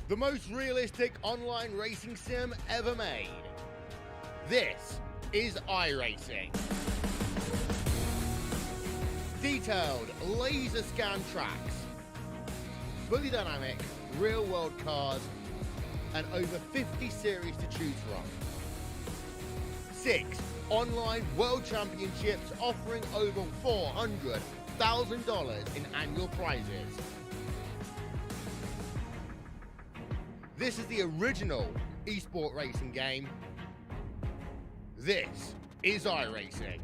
the most realistic online racing sim ever made. This is iRacing. Detailed laser scan tracks, fully dynamic real world cars, and over 50 series to choose from. 6 online world championships offering over $400,000 in annual prizes. This is the original esport racing game. This is iRacing.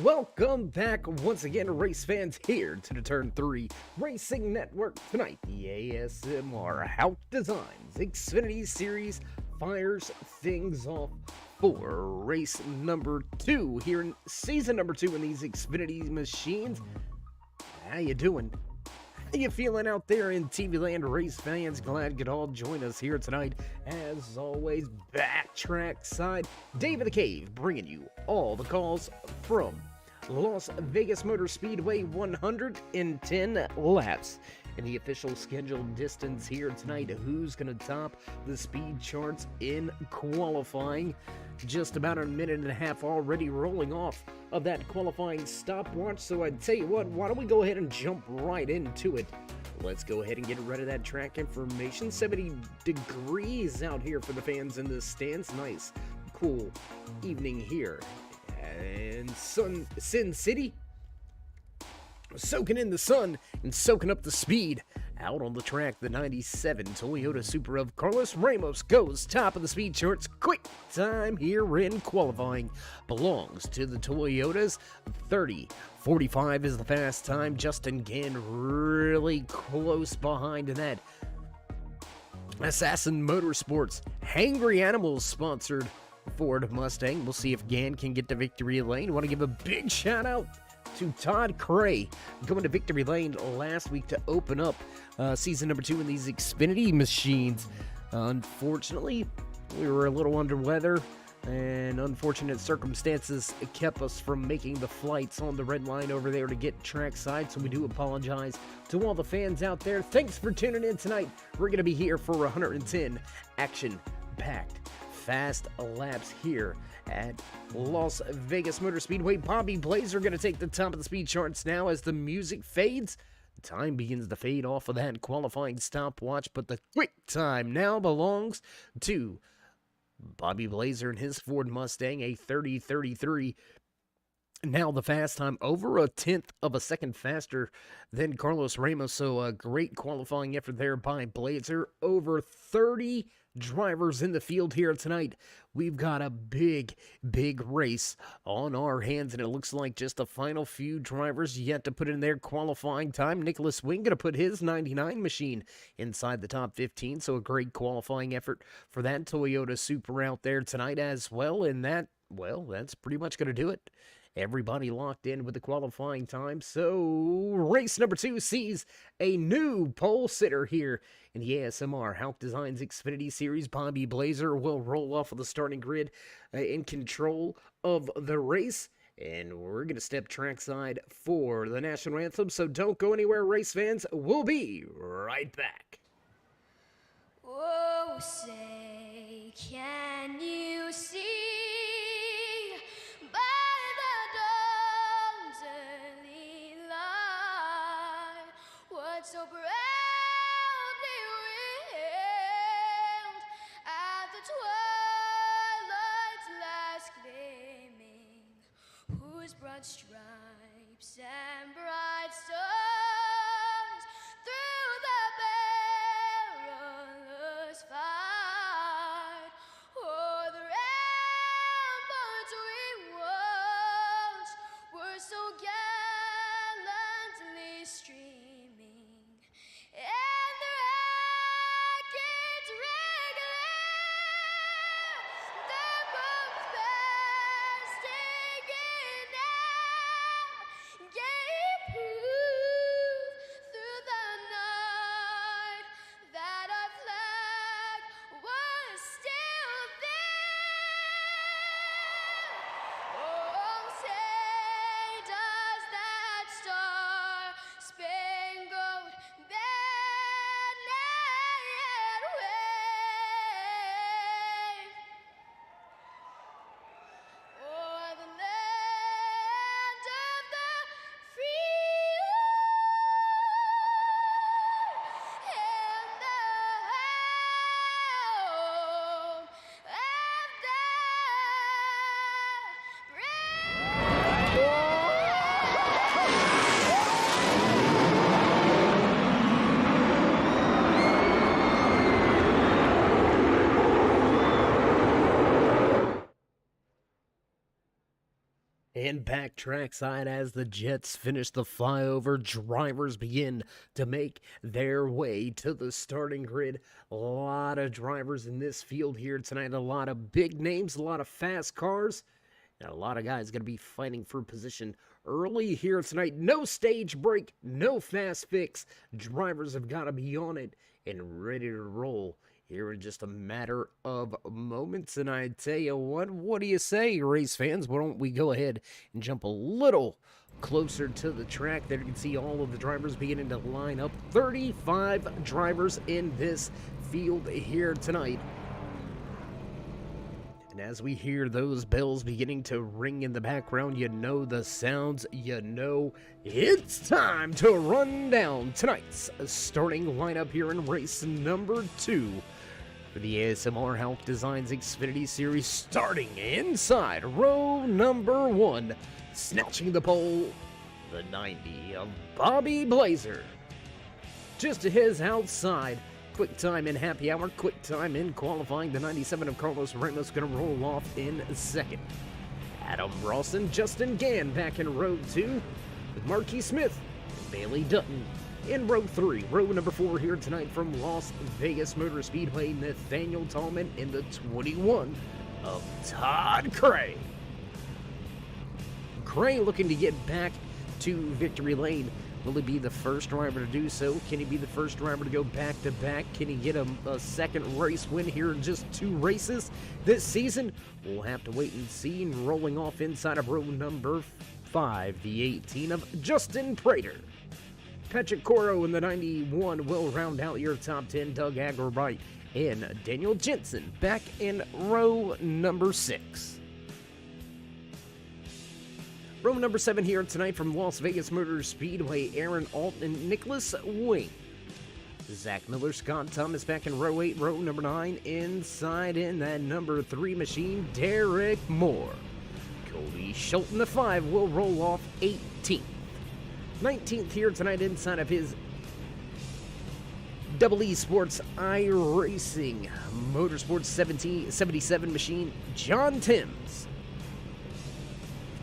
Welcome back once again, race fans, here to the Turn 3 Racing Network. Tonight, the ASMR Hauck Designs Xfinity Series fires things off for race number 2 here in season number 2 in these Xfinity machines. How you doing? How you feeling out there in TV land, race fans? Glad you could all join us here tonight. As always, backtrack side, Dave of the Cave, bringing you all the calls from Las Vegas Motor Speedway, 110 laps. And the official scheduled distance here tonight, who's going to top the speed charts in qualifying. Just about a minute and a half already rolling off of that qualifying stopwatch. So I'd tell you what, why don't we go ahead and jump right into it. Let's go ahead and get rid of that track information. 70 degrees out here for the fans in the stands. Nice, cool evening here in Sin City. Soaking in the sun and soaking up the speed. Out on the track, the 97 Toyota Supra of Carlos Ramos goes top of the speed charts. Quick time here in qualifying belongs to the Toyotas. 30:45 is the fast time. Justin Gann really close behind that. Assassin Motorsports Hangry Animals sponsored Ford Mustang. We'll see if Gann can get to victory lane. Want to give a big shout out to Todd Cray going to victory lane last week to open up season number 2 in these Xfinity machines. Unfortunately, we were a little under weather, and unfortunate circumstances kept us from making the flights on the red line over there to get trackside, so we do apologize to all the fans out there. Thanks for tuning in tonight. We're going to be here for 110 action-packed fast laps here at Las Vegas Motor Speedway. Bobby Blazer going to take the top of the speed charts now as the music fades. Time begins to fade off of that qualifying stopwatch, but the quick time now belongs to Bobby Blazer and his Ford Mustang, a 30:33. Now the fast time over a tenth of a second faster than Carlos Ramos, so a great qualifying effort there by Blazer. Over 30 drivers in the field here tonight. We've got a big race on our hands, and it looks like just the final few drivers yet to put in their qualifying time. Nicholas Wing going to put his 99 machine inside the top 15, so a great qualifying effort for that Toyota Supra out there tonight as well, and that's pretty much going to do it. Everybody locked in with the qualifying time. So race number 2 sees a new pole sitter here in the ASMR Hauck Designs Xfinity Series. Bobby Blazer will roll off of the starting grid in control of the race. And we're going to step trackside for the national anthem. So don't go anywhere, race fans. We'll be right back. Oh, say, can you see? So proudly wailed at the twilight's last gleaming, whose broad stripes and bright stars through the perilous fight o'er the ramparts we watched were so gallantly streaming. And the rockets regular, the bombs bursting in air, gave proof through the night that our flag was still there. Oh, say does that star-spangled And back trackside as the Jets finish the flyover, drivers begin to make their way to the starting grid. A lot of drivers in this field here tonight, a lot of big names, a lot of fast cars, and a lot of guys going to be fighting for position early here tonight. No stage break, no fast fix. Drivers have got to be on it and ready to roll here in just a matter of moments. And I tell you what do you say, race fans? Why don't we go ahead and jump a little closer to the track? There you can see all of the drivers beginning to line up. 35 drivers in this field here tonight. And as we hear those bells beginning to ring in the background, you know the sounds, you know it's time to run down tonight's starting lineup here in race number 2 for the ASMR Hauck Designs Xfinity Series, starting inside row number 1, snatching the pole, the 90 of Bobby Blazer. Just to his outside, quick time in happy hour, quick time in qualifying, the 97 of Carlos Ramos going to roll off in second. Adam Rawson, Justin Gann back in row 2 with Marquis Smith and Bailey Dutton. In row 3, row number 4 here tonight from Las Vegas Motor Speedway, Nathaniel Tallman in the 21 of Todd Cray. Cray looking to get back to victory lane. Will he be the first driver to do so? Can he be the first driver to go back-to-back? Can he get a second race win here in just 2 races this season? We'll have to wait and see. And rolling off inside of row number 5, the 18 of Justin Prater. Patrick Coro in the 91 will round out your top 10. Doug Aggerbright and Daniel Jensen back in row number 6. Row number 7 here tonight from Las Vegas Motor Speedway, Aaron Alt and Nicholas Wing. Zach Miller, Scott Thomas back in row 8, row number 9. Inside in that number 3 machine, Derek Moore. Cody Schultz in the 5 will roll off 18th. 19th here tonight inside of his Double E Sports iRacing Motorsports 77 machine, John Timms.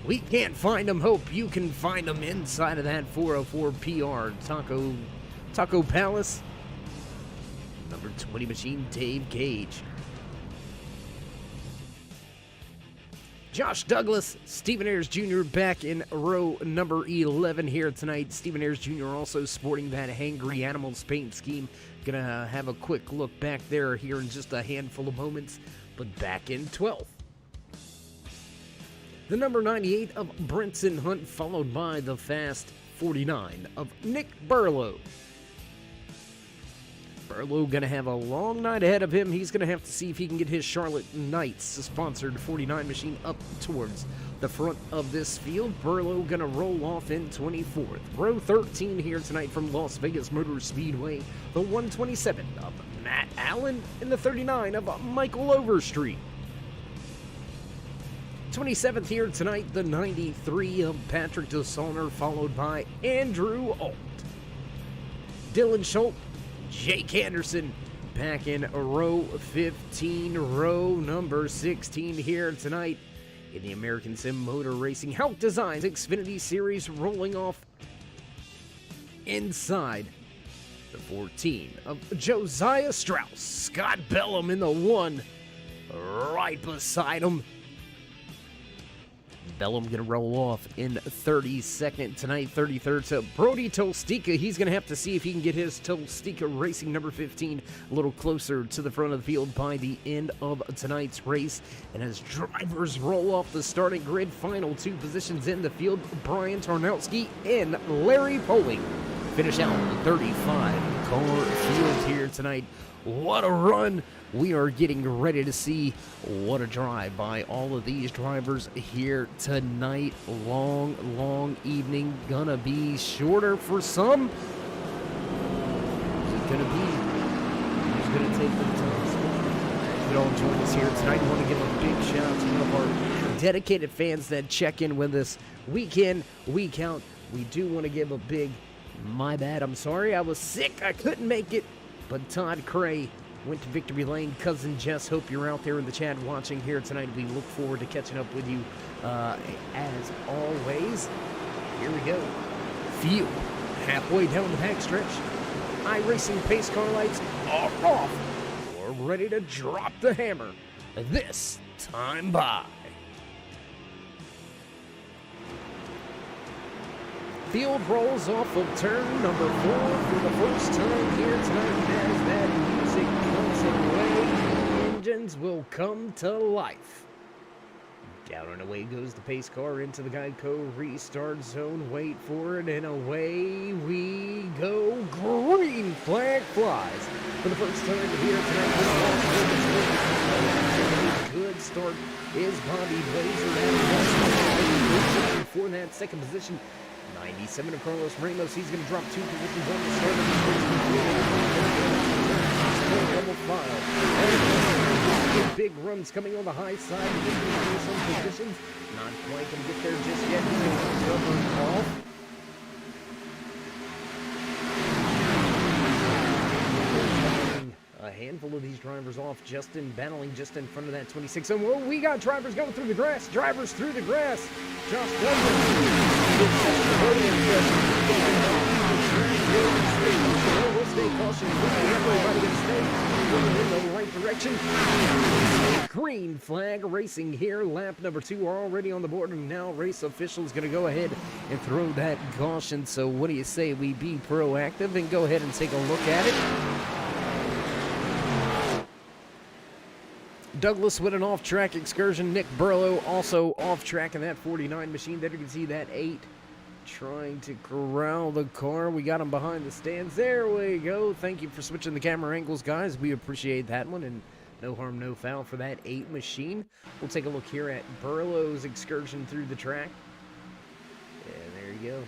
We can't find him. Hope you can find him inside of that 404 PR Taco Palace. Number 20 machine, Dave Gage. Josh Douglas, Stephen Ayers Jr. back in row number 11 here tonight. Stephen Ayers Jr. also sporting that Hangry Animals paint scheme. Gonna have a quick look back there here in just a handful of moments, but back in 12th. The number 98 of Brinson Hunt, followed by the fast 49 of Nick Burlow. Burlow going to have a long night ahead of him. He's going to have to see if he can get his Charlotte Knights sponsored 49 machine up towards the front of this field. Burlow going to roll off in 24th. Row 13 here tonight from Las Vegas Motor Speedway. The 127 of Matt Allen and the 39 of Michael Overstreet. 27th here tonight, the 93 of Patrick DeSaulner, followed by Andrew Alt. Dylan Schultz, Jake Anderson, back in row 15, row number 16 here tonight in the American Sim Motor Racing Hauck Designs Xfinitty Series, rolling off inside the 14 of Josiah Strauss. Scott Bellum in the 1 right beside him. Bellum going to roll off in 32nd tonight. 33rd to Brody Tolstika. He's going to have to see if he can get his Tolstika Racing number 15 a little closer to the front of the field by the end of tonight's race. And as drivers roll off the starting grid, final 2 positions in the field, Brian Tarnowski and Larry Poling finish out the 35-car field here tonight. What a run! We are getting ready to see what a drive by all of these drivers here tonight. Long evening. Gonna be shorter for some. Who's it gonna be? Who's gonna take the time? You all join us here tonight. I want to give a big shout out to one of our dedicated fans that check in with us week in, week out. We do want to give a big, my bad, I'm sorry, I was sick, I couldn't make it. But Todd Cray went to victory lane. Cousin Jess, hope you're out there in the chat watching here tonight. We look forward to catching up with you as always. Here we go. Field halfway down the backstretch. iRacing pace car lights are off. We're ready to drop the hammer. This time by. Field rolls off of turn number 4 for the first time here tonight. As that music comes away, the engines will come to life. Down and away goes the pace car into the Geico restart zone. Wait for it, and away we go. Green flag flies for the first time here tonight. Good start is Bobby Blazer and for that second position. 97 of Carlos Ramos. He's going to drop 2 positions on the start of the double file. Big runs coming on the high side. Some positions. Not quite going to get there just yet. He's going off. A handful of these drivers off. Justin battling just in front of that 26. And whoa, we got drivers going through the grass. Drivers through the grass. Josh Douglas. We'll stay cautious. Everybody can stay in the right direction. Green flag racing here. Lap number 2 already on the board, and now race officials going to go ahead and throw that caution. So what do you say we be proactive and go ahead and take a look at it? Douglas with an off-track excursion. Nick Burlow also off-track in that 49 machine. There you can see that 8 trying to corral the car. We got him behind the stands. There we go. Thank you for switching the camera angles, guys. We appreciate that one, and no harm, no foul for that 8 machine. We'll take a look here at Burlow's excursion through the track. And there you go.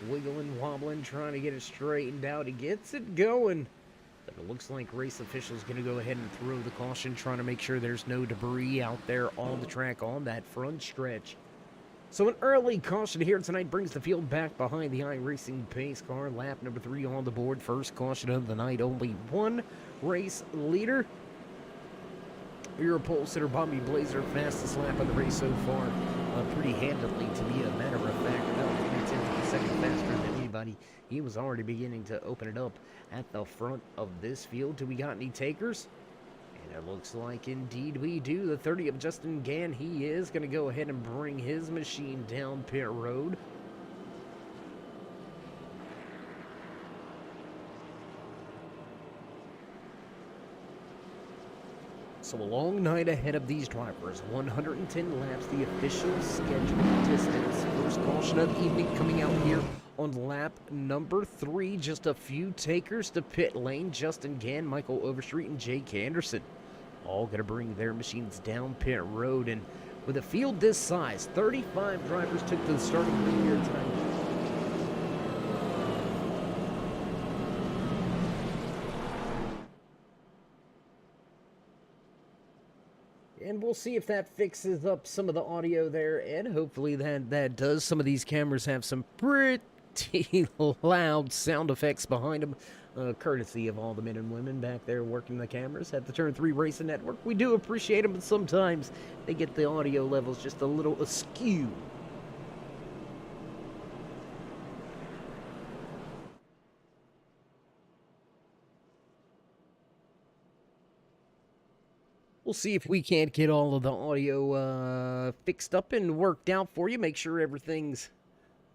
Wiggling, wobbling, trying to get it straightened out. He gets it going. But it looks like race officials going to go ahead and throw the caution, trying to make sure there's no debris out there on the track on that front stretch. So an early caution here tonight brings the field back behind the iRacing pace car. Lap number 3 on the board. First caution of the night. Only one race leader. Your pole sitter Bobby Blazer, fastest lap of the race so far. Pretty handily, to be a matter of fact. About 3 tenths of a second faster than anybody. He was already beginning to open it up at the front of this field. Do we got any takers? And it looks like indeed we do. The 30 of Justin Gann, he is going to go ahead and bring his machine down pit road. So a long night ahead of these drivers. 110 laps, the official scheduled distance. First caution of the evening coming out here on lap number 3. Just a few takers to pit lane. Justin Gann, Michael Overstreet, and Jake Anderson. All going to bring their machines down pit road. And with a field this size, 35 drivers took to the starting grid here tonight. And we'll see if that fixes up some of the audio there, and hopefully that does. Some of these cameras have some pretty loud sound effects behind them, courtesy of all the men and women back there working the cameras at the Turn 3 Racing Network. We do appreciate them, but sometimes they get the audio levels just a little askew. We'll see if we can't get all of the audio fixed up and worked out for you. Make sure everything's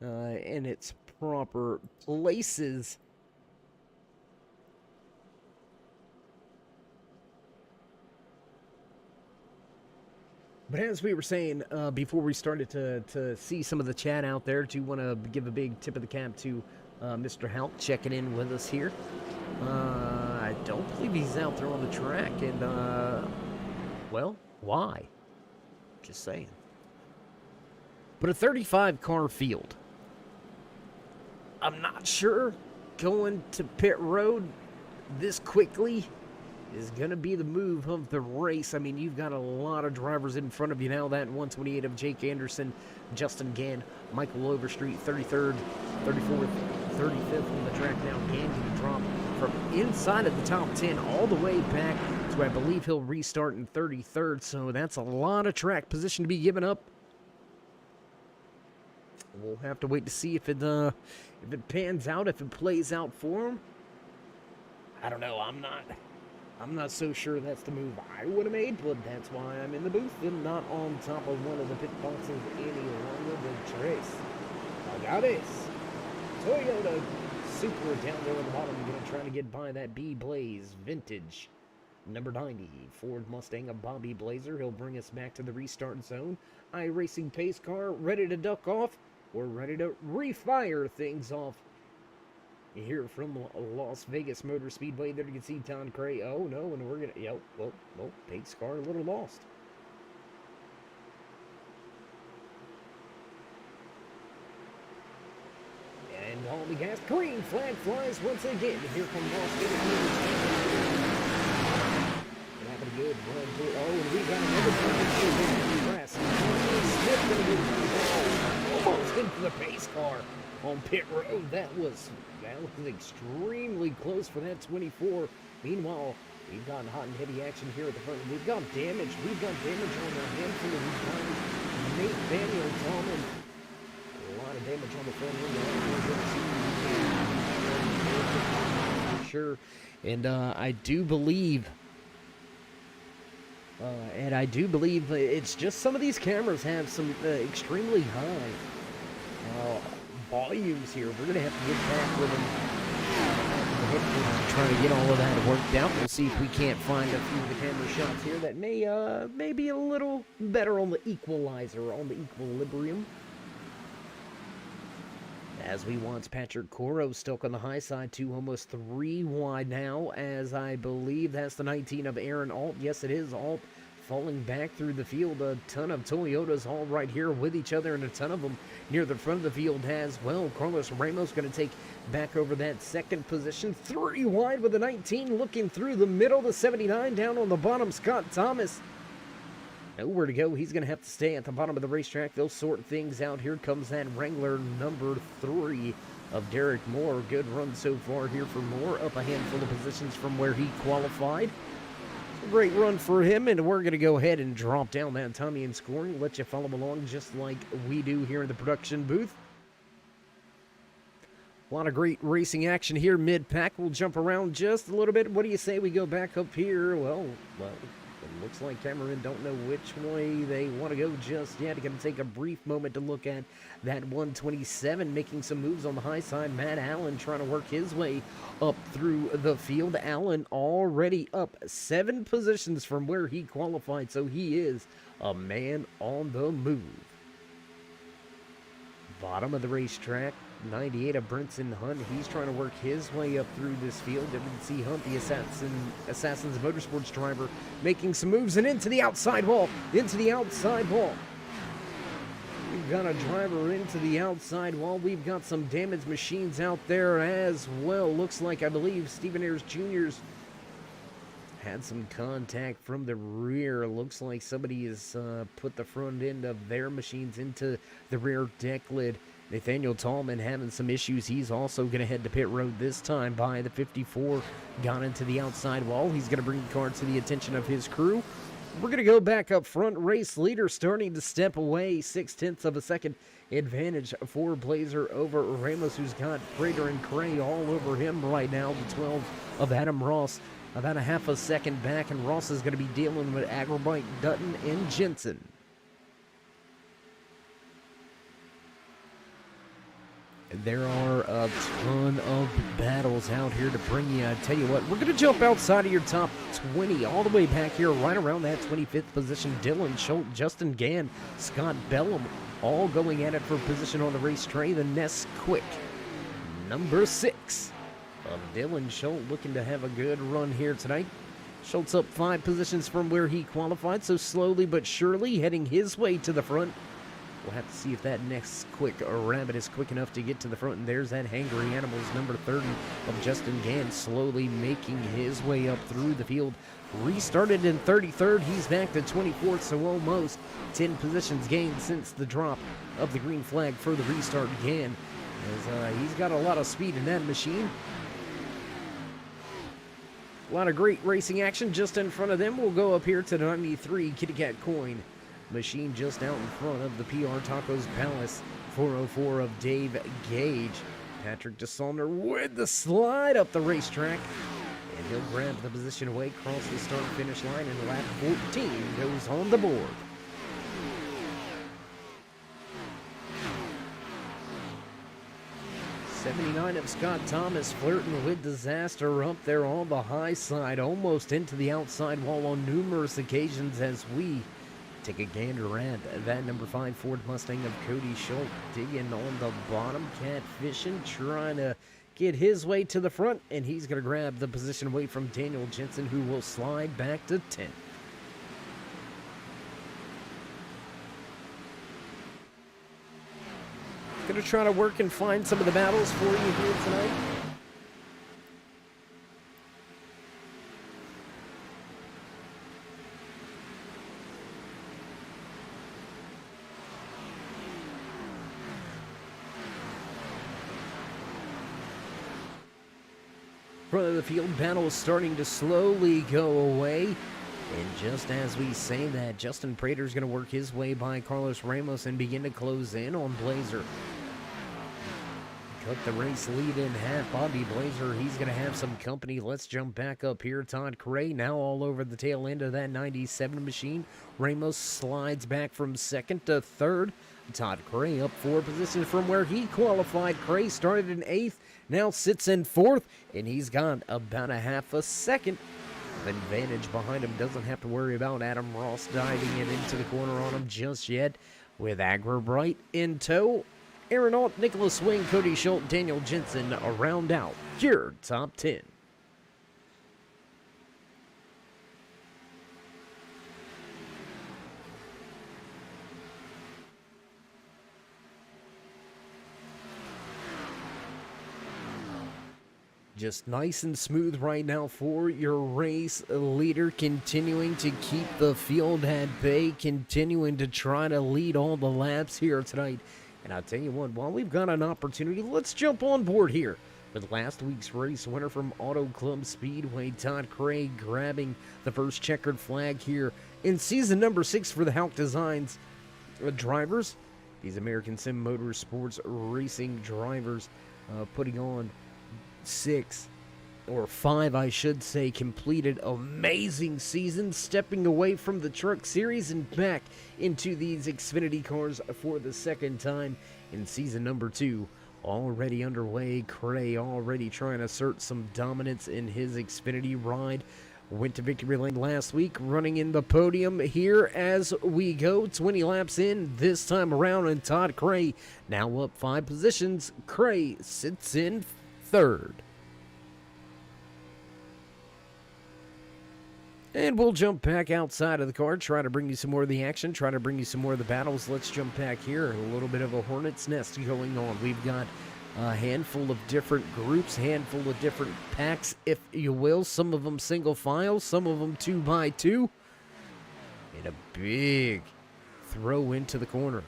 in its proper places. But as we were saying before we started to see some of the chat out there, do want to give a big tip of the cap to Mr. Hauck checking in with us here. I don't believe he's out there on the track, and well, why? Just saying. But a 35 car field. I'm not sure going to pit road this quickly is going to be the move of the race. I mean, you've got a lot of drivers in front of you now. That 128 of Jake Anderson, Justin Gann, Michael Overstreet, 33rd, 34th, 35th on the track now. Gann going to drop from inside of the top 10 all the way back to, I believe he'll restart in 33rd. So that's a lot of track position to be given up. We'll have to wait to see if it pans out, if it plays out for him. I don't know. I'm not so sure that's the move I would have made, but that's why I'm in the booth and not on top of one of the pit boxes any longer than Trace. I got it. Toyota Supra down there at the bottom, going to try to get by that B-Blaze Vintage. Number 90, Ford Mustang of Bobby Blazer. He'll bring us back to the restart zone. iRacing pace car, ready to duck off. We're ready to refire things off. Here from Las Vegas Motor Speedway, there you can see Tom Cray. Oh no, and we're gonna, yep, well, pace car a little lost. And on the gas, green flag flies once again. Here comes Las Vegas. Having a good run through. Oh, and we got another driver press. Almost into the pace car on pit road. That was extremely close for that 24. Meanwhile, we've got hot and heavy action here at the front. We've got damage. We've got damage on a handful of these drivers. Nathaniel Tallman. A lot of damage on the front end. Sure. And I do believe And I do believe it's just some of these cameras have some extremely high volumes here. We're going to have to get back with them. Trying to get all of that worked out. We'll see if we can't find a few of the camera shots here that may be a little better on the equalizer, on the equilibrium. As we watch Patrick Coro stuck on the high side to almost 3 wide now, as I believe that's the 19 of Aaron Alt. Yes, it is Alt falling back through the field. A ton of Toyotas all right here with each other, and a ton of them near the front of the field as well. Carlos Ramos going to take back over that second position. 3 wide with the 19 looking through the middle. The 79 down on the bottom. Scott Thomas. Nowhere to go. He's going to have to stay at the bottom of the racetrack. They'll sort things out. Here comes that Wrangler number 3 of Derek Moore. Good run so far here for Moore. Up a handful of positions from where he qualified. Great run for him, and we're going to go ahead and drop down that Tommy in scoring. Let you follow along just like we do here in the production booth. A lot of great racing action here mid-pack. We'll jump around just a little bit. What do you say we go back up here? Well, it looks like cameramen don't know which way they want to go just yet. Going to take a brief moment to look at that 127, making some moves on the high side. Matt Allen trying to work his way up through the field. Allen already up 7 positions from where he qualified, so he is a man on the move. Bottom of the racetrack, 98 of Brinson Hunt. He's trying to work his way up through this field. WC Hunt, the Assassins Motorsports driver, making some moves and into the outside wall. Into the outside wall. We've got a driver into the outside wall. We've got some damaged machines out there as well. Looks like, I believe, Stephen Ayers Jr.'s had some contact from the rear. Looks like somebody has put the front end of their machines into the rear deck lid. Nathaniel Tallman having some issues. He's also going to head to pit road this time by the 54. Got into the outside wall. He's going to bring the car to the attention of his crew. We're going to go back up front. Race leader starting to step away. 0.6 of a second advantage for Blazer over Ramos, who's got Prater and Cray all over him right now. The 12 of Adam Ross about a half a second back, and Ross is going to be dealing with Agrobite, Dutton, and Jensen. There are a ton of battles out here to bring you. I tell you what, we're going to jump outside of your top 20, all the way back here, right around that 25th position. Dylan Schultz, Justin Gann, Scott Bellum, all going at it for position on the race tray. The Nesquik, number 6 of Dylan Schultz, looking to have a good run here tonight. Schultz up 5 positions from where he qualified, so slowly but surely heading his way to the front. We'll have to see if that next rabbit is quick enough to get to the front. And there's that Hangry Animals, number 30 of Justin Gann, slowly making his way up through the field. Restarted in 33rd. He's back to 24th, so almost 10 positions gained since the drop of the green flag for the restart Gann. As he's got a lot of speed in that machine. A lot of great racing action just in front of them. We'll go up here to the 93 Kitty Cat Coin machine just out in front of the PR Tacos Palace. 404 of Dave Gage. Patrick DeSaulnier with the slide up the racetrack. And he'll grab the position away, cross the start-finish line, and lap 14 goes on the board. '79 of Scott Thomas flirting with disaster up there on the high side, almost into the outside wall on numerous occasions as we take a gander at that number 5 Ford Mustang of Cody Schultz, digging on the bottom, catfishing, trying to get his way to the front, and he's going to grab the position away from Daniel Jensen, who will slide back to 10th. Going to try to work and find some of the battles for you here tonight. Front of the field, battle is starting to slowly go away. And just as we say that, Justin Prater is going to work his way by Carlos Ramos and begin to close in on Blazer. Took the race lead in half. Bobby Blazer, he's going to have some company. Let's jump back up here. Todd Cray now all over the tail end of that 97 machine. Ramos slides back from second to third. Todd Cray up 4 positions from where he qualified. Cray started in 8th, now sits in 4th, and he's got about a half a second of advantage behind him. Doesn't have to worry about Adam Ross diving it into the corner on him just yet. With Agra Bright in tow, Aaron Alt, Nicholas Swing, Cody Schultz, Daniel Jensen round out your top 10. Just nice and smooth right now for your race leader, continuing to keep the field at bay, continuing to try to lead all the laps here tonight. And I'll tell you what, while we've got an opportunity, let's jump on board here with last week's race winner from Auto Club Speedway, Todd Craig, grabbing the first checkered flag here in season number 6 for the Hauck Designs drivers. These American Sim Motorsports racing drivers putting on 5 I should say, completed amazing seasons, stepping away from the truck series and back into these Xfinity cars for the second time in season number 2. Already underway, Cray already trying to assert some dominance in his Xfinity ride. Went to victory lane last week, running in the podium here as we go. 20 laps in this time around, and Todd Cray now up 5 positions. Cray sits in 3rd. And we'll jump back outside of the car, try to bring you some more of the action, try to bring you some more of the battles. Let's jump back here. A little bit of a hornet's nest going on. We've got a handful of different groups, handful of different packs, if you will. Some of them single file, some of them 2x2. And a big throw into the corner.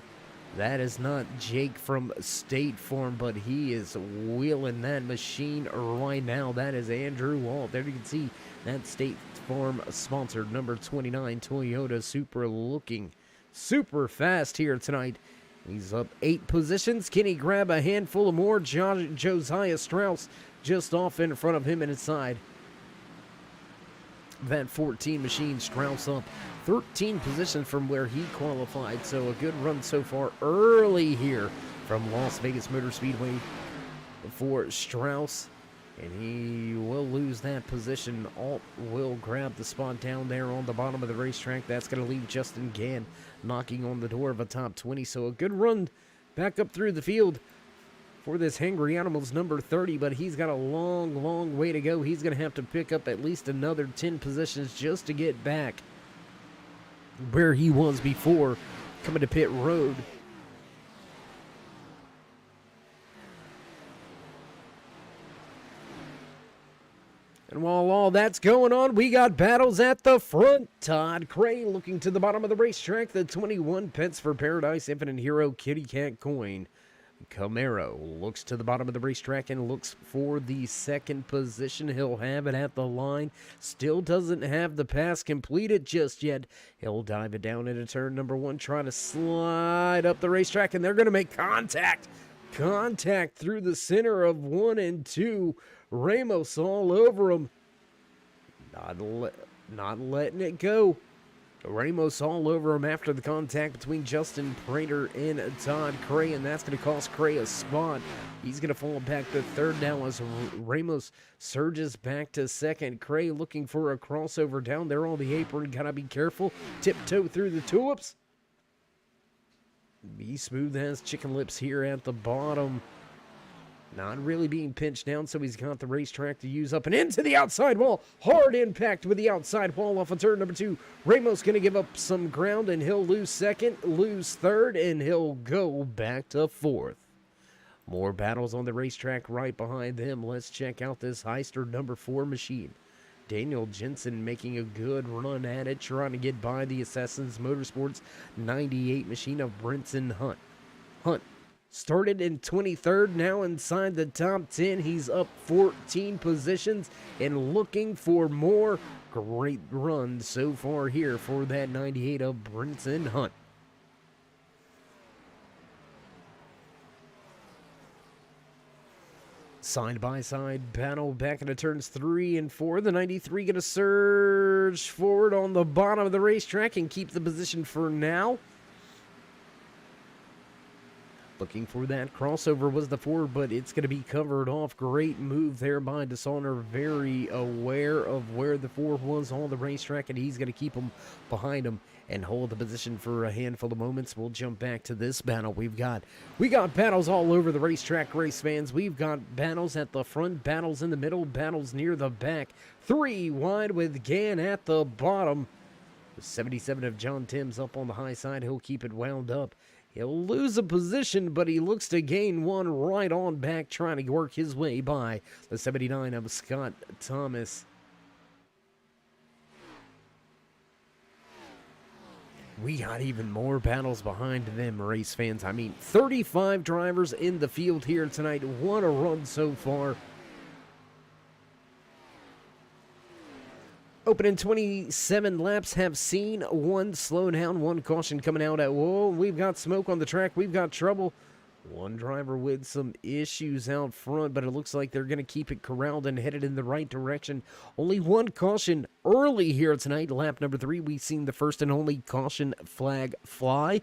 That is not Jake from State Farm, but he is wheeling that machine right now. That is Andrew Walt. There you can see that State Farm sponsored number 29 Toyota Supra, looking super fast here tonight. He's up 8 positions. Can he grab a handful of more? Josiah Strauss just off in front of him and inside that 14 machine. Strauss up 13 positions from where he qualified, so a good run so far early here from Las Vegas Motor Speedway for Strauss, and he will lose that position. Alt will grab the spot down there on the bottom of the racetrack. That's going to leave Justin Gann knocking on the door of a top 20, so a good run back up through the field for this Hangry Animals number 30, but he's got a long way to go. He's going to have to pick up at least another 10 positions just to get back where he was before coming to pit road. And while all that's going on, we got battles at the front. Todd Cray looking to the bottom of the racetrack. The 21 Pets for Paradise Infinite Hero Kitty Cat Coin Camaro looks to the bottom of the racetrack and looks for the second position. He'll have it at the line. Still doesn't have the pass completed just yet. He'll dive it down into turn number 1, try to slide up the racetrack, and they're going to make contact. Contact through the center of 1 and 2. Ramos all over him. Not letting it go. Ramos all over him after the contact between Justin Prater and Todd Cray, and that's going to cost Cray a spot. He's going to fall back to 3rd now as Ramos surges back to 2nd. Cray looking for a crossover down there on the apron. Got to be careful. Tiptoe through the tulips. Be smooth as chicken lips here at the bottom. Not really being pinched down, so he's got the racetrack to use up and into the outside wall. Hard impact with the outside wall off of turn number 2. Ramos going to give up some ground, and he'll lose 2nd, lose 3rd, and he'll go back to 4th. More battles on the racetrack right behind them. Let's check out this Heister number 4 machine. Daniel Jensen making a good run at it, trying to get by the Assassins Motorsports 98 machine of Brinson Hunt. Hunt started in 23rd, now inside the top 10. He's up 14 positions and looking for more. Great run so far here for that 98 of Brinson Hunt. Side-by-side battle back into turns 3 and 4. The 93 going to surge forward on the bottom of the racetrack and keep the position for now. Looking for that crossover was the 4, but it's going to be covered off. Great move there by Dishonor. Very aware of where the 4 was on the racetrack, and he's going to keep him behind him and hold the position for a handful of moments. We'll jump back to this battle. We got battles all over the racetrack, race fans. We've got battles at the front, battles in the middle, battles near the back. 3 wide with Gann at the bottom. The 77 of John Timms up on the high side. He'll keep it wound up. He'll lose a position, but he looks to gain one right on back, trying to work his way by the 79 of Scott Thomas. We got even more battles behind them, race fans. I mean, 35 drivers in the field here tonight. What a run so far. Opening 27 laps have seen 1 slowdown, 1 caution coming out at, whoa, we've got smoke on the track, we've got trouble. 1 driver with some issues out front, but it looks like they're going to keep it corralled and headed in the right direction. Only 1 caution early here tonight. Lap number 3, we've seen the first and only caution flag fly.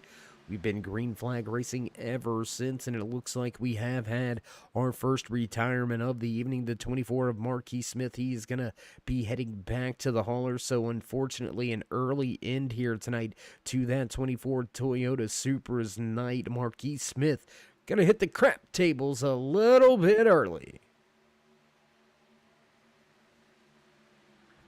We've been green flag racing ever since, and it looks like we have had our first retirement of the evening. The 24 of Marquis Smith, he's going to be heading back to the hauler, so unfortunately an early end here tonight to that 24 Toyota Supra's night. Marquis Smith going to hit the crap tables a little bit early.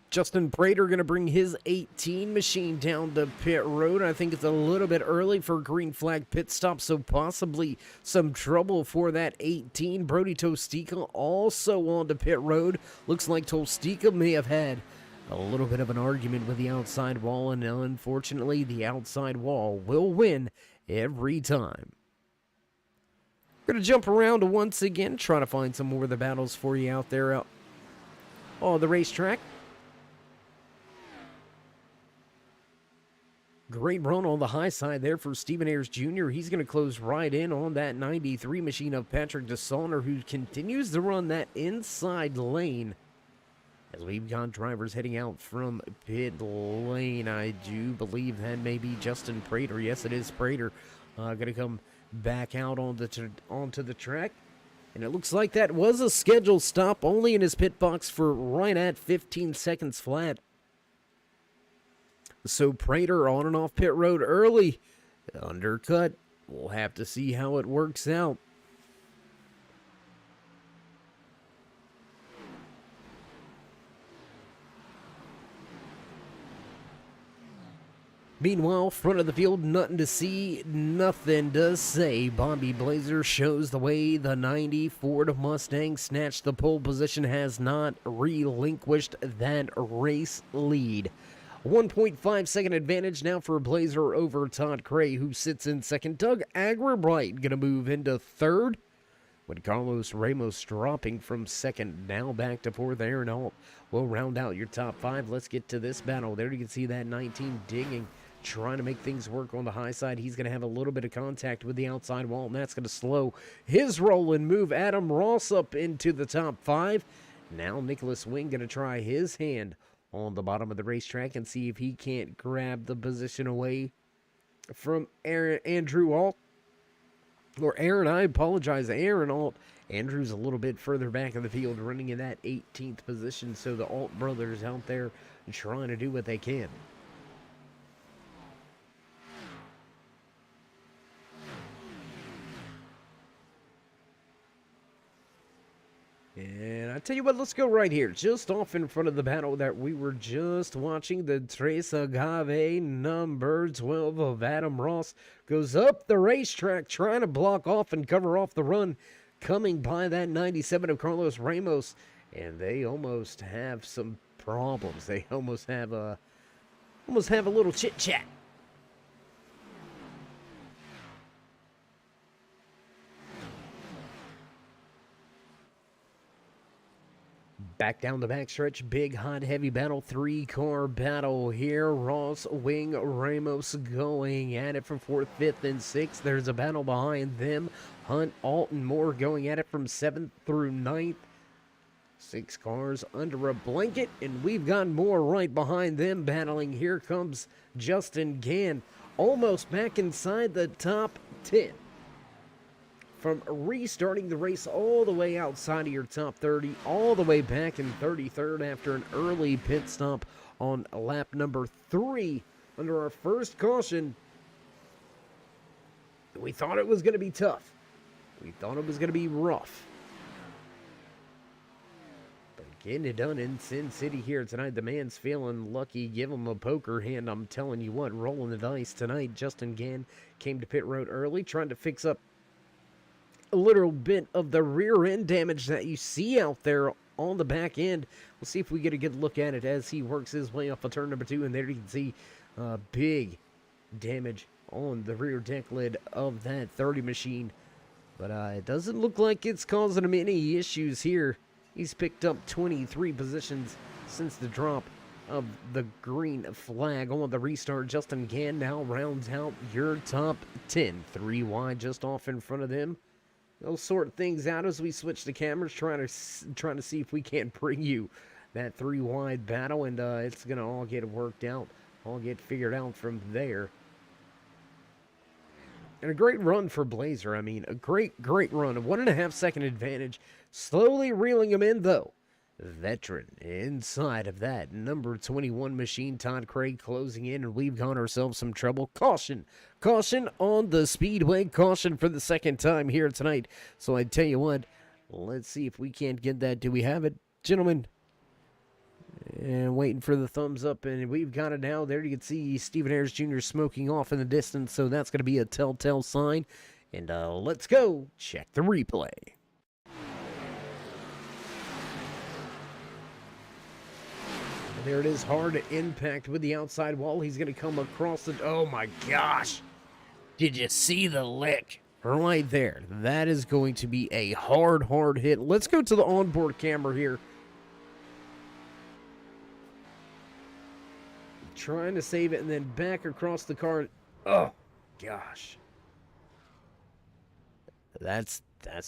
Justin Prater going to bring his 18 machine down the pit road. I think it's a little bit early for green flag pit stop, so possibly some trouble for that 18. Brody Tostica also on the pit road. Looks like Tostica may have had a little bit of an argument with the outside wall, and unfortunately the outside wall will win every time. We're going to jump around once again, try to find some more of the battles for you out there on the racetrack. Great run on the high side there for Stephen Ayers Jr. He's going to close right in on that 93 machine of Patrick Dishonor, who continues to run that inside lane. As we've got drivers heading out from pit lane, I do believe that may be Justin Prater. Yes, it is Prater. Going to come back out onto the track. And it looks like that was a scheduled stop, only in his pit box for right at 15 seconds flat. So Prater on and off pit road early. Undercut. We'll have to see how it works out. Meanwhile, front of the field, nothing to see, nothing to say. Bobby Blazer shows the way. The 90 Ford Mustang snatched the pole position, has not relinquished that race lead. 1.5 second advantage now for Blazer over Todd Cray, who sits in second. Doug Agribright going to move into third, with Carlos Ramos dropping from second, now back to fourth. Aaron Alt will round out your top 5. Let's get to this battle. There you can see that 19 digging, trying to make things work on the high side. He's going to have a little bit of contact with the outside wall, and that's going to slow his roll and move Adam Ross up into the top 5. Now Nicholas Wing going to try his hand on the bottom of the racetrack and see if he can't grab the position away from Andrew Alt. Or Aaron, I apologize, Aaron Alt. Andrew's a little bit further back in the field, running in that 18th position, so the Alt brothers out there trying to do what they can. And I tell you what, let's go right here, just off in front of the battle that we were just watching. The Tres Agave number 12 of Adam Ross goes up the racetrack, trying to block off and cover off the run, coming by that 97 of Carlos Ramos, and they almost have some problems. They almost have a little chit chat. Back down the backstretch, big, hot, heavy battle, 3-car battle here. Ross, Wing, Ramos going at it for 4th, 5th, and 6th. There's a battle behind them. Hunt, Alton, Moore going at it from 7th through 9th. 6 cars under a blanket, and we've got Moore right behind them battling. Here comes Justin Gann, almost back inside the top 10. From restarting the race all the way outside of your top 30, all the way back in 33rd after an early pit stop on lap number 3 under our first caution. We thought it was going to be tough. We thought it was going to be rough. But getting it done in Sin City here tonight. The man's feeling lucky. Give him a poker hand. I'm telling you what, rolling the dice tonight. Justin Gann came to pit road early, trying to fix up a little bit of the rear end damage that you see out there on the back end. We'll see if we get a good look at it as he works his way off of turn number 2. And there you can see big damage on the rear deck lid of that 30 machine. But it doesn't look like it's causing him any issues here. He's picked up 23 positions since the drop of the green flag on the restart. Justin Gann now rounds out your top 10. 3 wide just off in front of them. They'll sort things out as we switch the cameras, trying to see if we can't bring you that 3 wide battle, and it's going to all get worked out, all get figured out from there. And a great run for Blazer. I mean, a great run. A 1.5 second advantage. Slowly reeling him in, though. Veteran inside of that number 21 machine, Todd Craig closing in, and we've got ourselves some trouble. Caution on the speedway. Caution for the second time here tonight. So I tell you what, let's see if we can't get that. Do we have it, gentlemen? And waiting for the thumbs up, and we've got it now. There you can see Stephen Ayers Jr. smoking off in the distance, so that's going to be a telltale sign. And let's go check the replay. There it is, hard impact with the outside wall. He's going to come across the... Oh, my gosh. Did you see the lick? Right there. That is going to be a hard hit. Let's go to the onboard camera here. Trying to save it and then back across the car. Oh, gosh. That's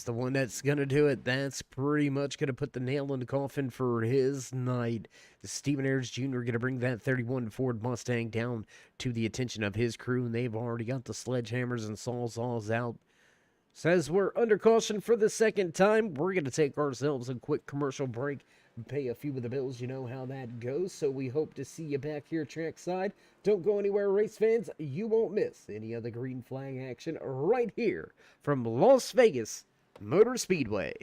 the one that's going to do it. That's pretty much going to put the nail in the coffin for his night. Stephen Ayers Jr. going to bring that 31 Ford Mustang down to the attention of his crew, and they've already got the sledgehammers and sawzalls out. Says we're under caution for the second time. We're going to take ourselves a quick commercial break and pay a few of the bills. You know how that goes, so we hope to see you back here trackside. Don't go anywhere, race fans. You won't miss any of the green flag action right here from Las Vegas Motor Speedway.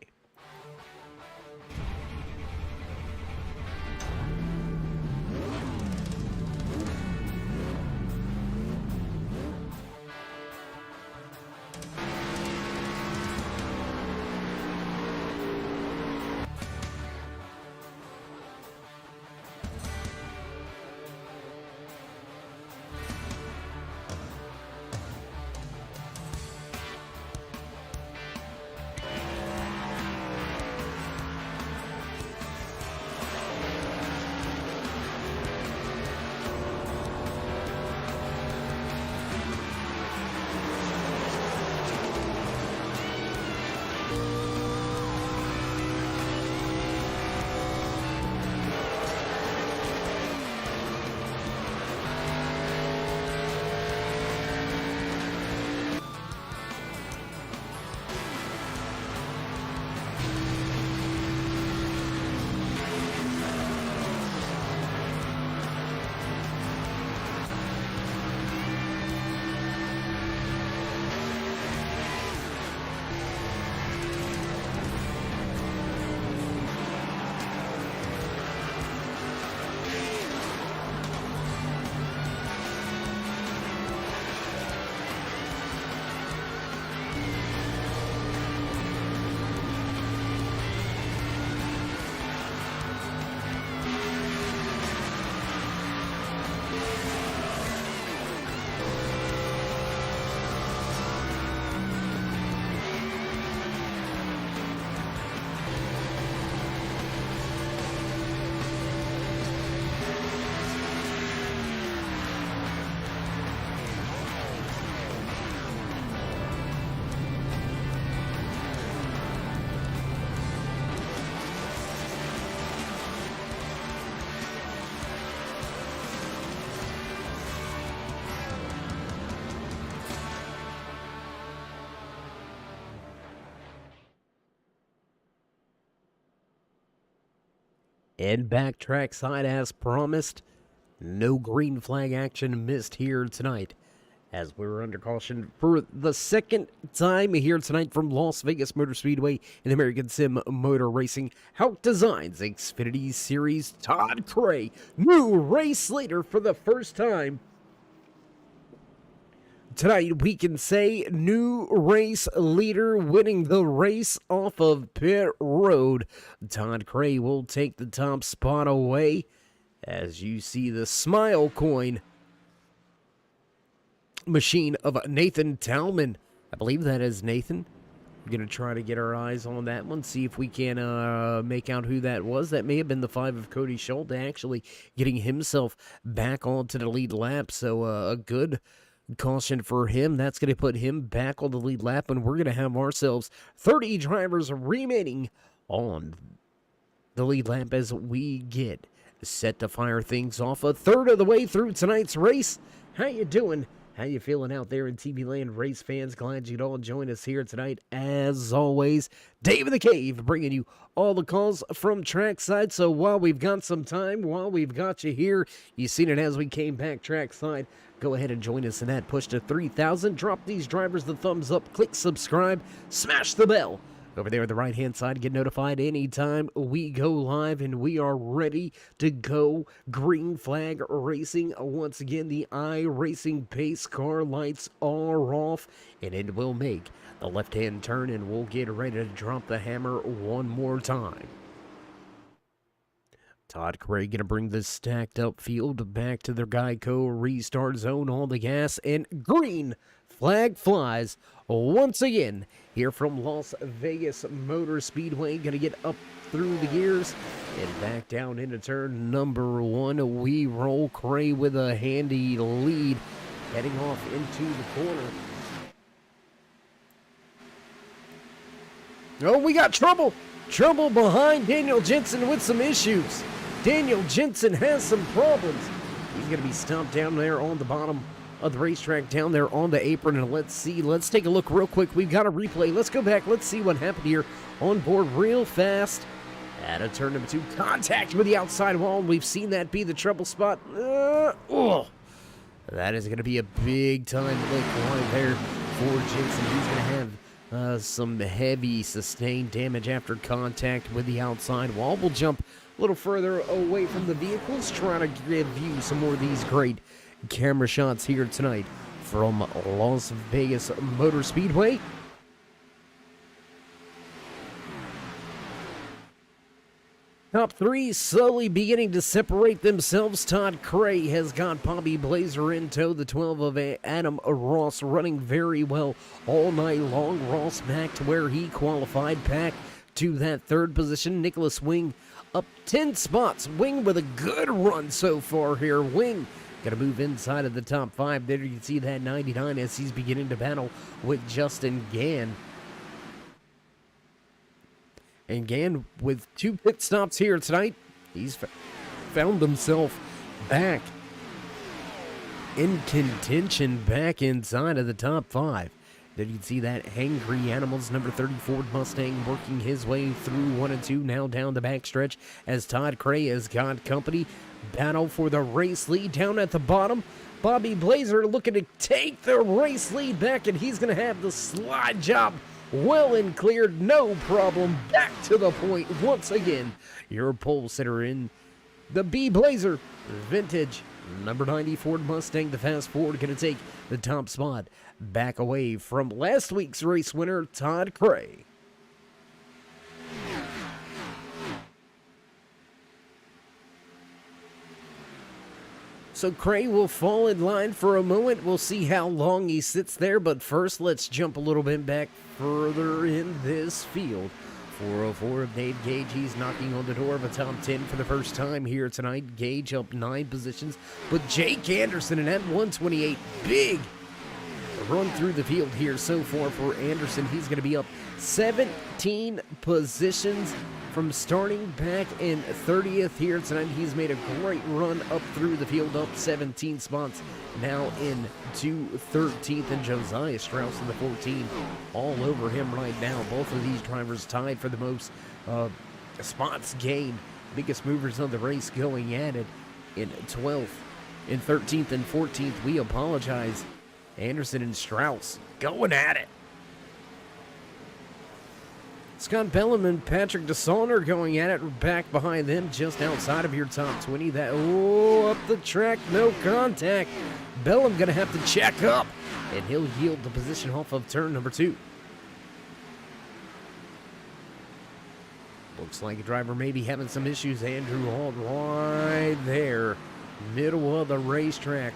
And back trackside as promised. No green flag action missed here tonight, as we were under caution for the second time here tonight from Las Vegas Motor Speedway in American Sim Motor Racing. Hauck Designs Xfinity Series, Todd Cray, new race leader for the first time. Tonight, we can say new race leader winning the race off of pit road. Todd Cray will take the top spot away as you see the smile coin machine of Nathan Talman. I believe that is Nathan. We're going to try to get our eyes on that one, see if we can make out who that was. That may have been the 5 of Cody Schultz, actually getting himself back onto the lead lap. So a good caution for him. That's going to put him back on the lead lap, and we're going to have ourselves 30 drivers remaining on the lead lap as we get set to fire things off a third of the way through tonight's race. How you doing? How you feeling out there in TV land, race fans? Glad you'd all join us here tonight. As always, Dave in the Cave bringing you all the calls from trackside. So while we've got some time, while we've got you here, you've seen it as we came back trackside. Go ahead and join us in that push to 3,000. Drop these drivers the thumbs up, click subscribe, smash the bell over there on the right-hand side. Get notified anytime we go live, and we are ready to go. Green flag racing. Once again, the iRacing pace car lights are off, and it will make the left-hand turn, and we'll get ready to drop the hammer one more time. Todd Cray going to bring this stacked up field back to their Geico restart zone on the gas, and green flag flies once again here from Las Vegas Motor Speedway. Going to get up through the gears and back down into turn number 1. We roll. Cray with a handy lead, heading off into the corner. Oh, we got trouble. Trouble behind Daniel Jensen with some issues. Daniel Jensen has some problems. He's going to be stopped down there on the bottom of the racetrack, down there on the apron. And let's take a look real quick. We've got a replay. Let's go back. Let's see what happened here on board real fast. At a turn number 2, contact with the outside wall. We've seen that be the trouble spot. That is going to be a big time lick right there for Jensen. He's going to have some heavy sustained damage after contact with the outside wall. We'll jump a little further away from the vehicles, trying to give you some more of these great camera shots here tonight from Las Vegas Motor Speedway. Top 3 slowly beginning to separate themselves. Todd Cray has got Bobby Blazer in tow. The 12 of Adam Ross running very well all night long. Ross back to where he qualified, back to that 3rd position. Nicholas Wing up 10 spots. Wing with a good run so far here. Wing going to move inside of the top 5. There you can see that 99 as he's beginning to battle with Justin Gann. And Gann with 2 pit stops here tonight. He's found himself back in contention, back inside of the top 5. There you can see that Hangry Animals number 30 Ford Mustang working his way through 1 and 2, now down the backstretch as Todd Cray has got company. Battle for the race lead down at the bottom. Bobby Blazer looking to take the race lead back, and he's going to have the slide job well and cleared, no problem. Back to the point once again. Your pole sitter in the B Blazer Vintage number 90 Ford Mustang, the fast forward, going to take the top spot back away from last week's race winner, Todd Cray. So Cray will fall in line for a moment. We'll see how long he sits there, but first let's jump a little bit back further in this field. 404 of Dave Gage. He's knocking on the door of a top 10 for the first time here tonight. Gage up 9 positions, but Jake Anderson in at 128. Big run through the field here so far for Anderson. He's going to be up 17 positions from starting back in 30th here tonight. He's made a great run up through the field, up 17 spots, now into 13th, and Josiah Strauss in the 14 all over him right now. Both of these drivers tied for the most spots gained biggest movers of the race going at it in 12th. In 13th and 14th, we apologize. Anderson and Strauss going at it. Scott Bellum and Patrick DeSaulnier going at it back behind them, just outside of your top 20. Up the track, no contact. Bellum going to have to check up, and he'll yield the position off of turn number 2. Looks like a driver may be having some issues. Andrew Holt right there, middle of the racetrack.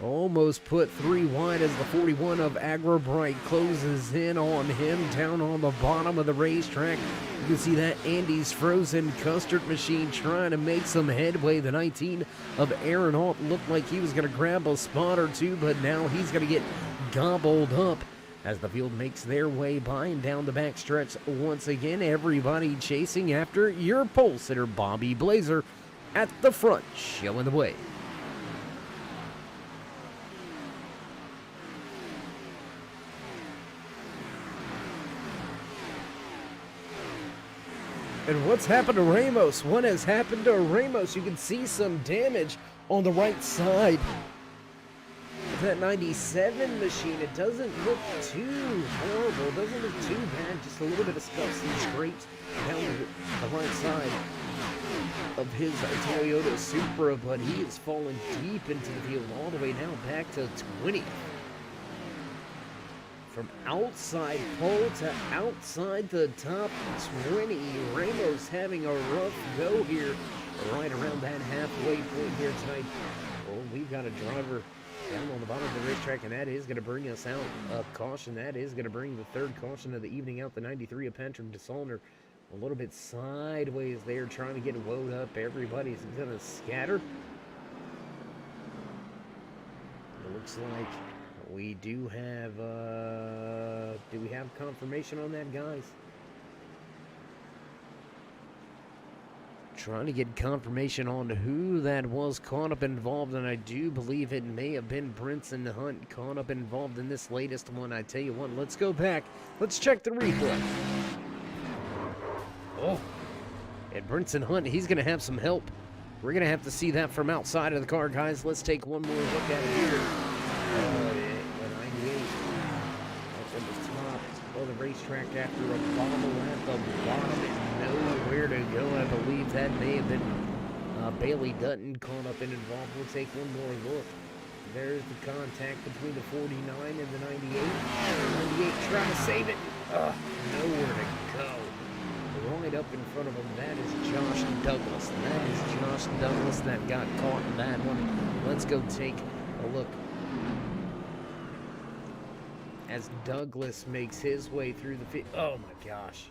Almost put 3 wide as the 41 of Agrobright closes in on him down on the bottom of the racetrack. You can see that Andy's Frozen Custard Machine trying to make some headway. The 19 of Aaron Holt looked like he was going to grab a spot or two, but now he's going to get gobbled up as the field makes their way by and down the backstretch once again. Everybody chasing after your pole sitter, Bobby Blazer, at the front, showing the way. And what's happened to Ramos? What has happened to Ramos? You can see some damage on the right side. That 97 machine, it doesn't look too horrible. It doesn't look too bad. Just a little bit of scuffs and scrapes down the right side of his Toyota Supra, but he is falling deep into the field all the way now back to 20. From outside pole to outside the top 20, Ramos having a rough go here, right around that halfway point here tonight. Well, we've got a driver down on the bottom of the racetrack, and that is going to bring us out of caution. That is going to bring the third caution of the evening out, the 93 of Patrick DeSaulnier. A little bit sideways there, trying to get woed up. Everybody's going to scatter. It looks like we do have, do we have confirmation on that, guys? Trying to get confirmation on who that was caught up involved, and I do believe it may have been Brinson Hunt caught up involved in this latest one. I tell you what, let's go back. Let's check the replay. Oh, and Brinson Hunt, he's going to have some help. We're going to have to see that from outside of the car, guys. Let's take one more look at it here. The racetrack after a bobble at the bottom and nowhere to go. I believe that may have been Bailey Dutton caught up and involved. We'll take one more look. There's the contact between the 49 and the 98. 98 trying to save it. Nowhere to go. Right up in front of him, that is Josh Douglas. That is Josh Douglas that got caught in that one. Let's go take a look as Douglas makes his way through the field. Oh my gosh.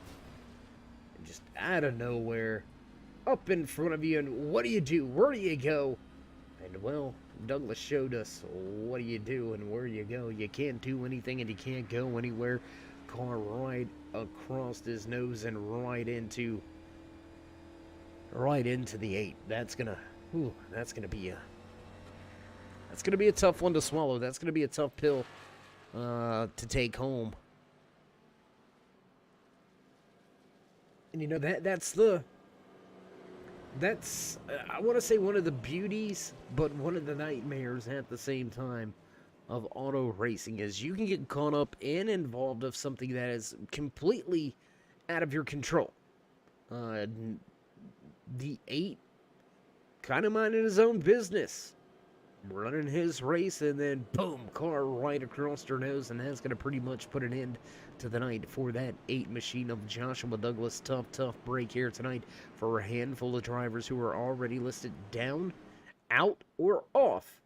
And just out of nowhere, up in front of you, and what do you do? Where do you go? And well, Douglas showed us what do you do and where you go. You can't do anything and you can't go anywhere. Car right across his nose and right into the 8. That's gonna be a tough one to swallow. That's gonna be a tough pill to take home. And you know, that's I want to say one of the beauties, but one of the nightmares at the same time of auto racing is you can get caught up and involved of something that is completely out of your control. The 8 kind of minding his own business, running his race, and then boom, car right across her nose, and that's going to pretty much put an end to the night for that 8 machine of Joshua Douglas. Tough break here tonight for a handful of drivers who are already listed down, out, or off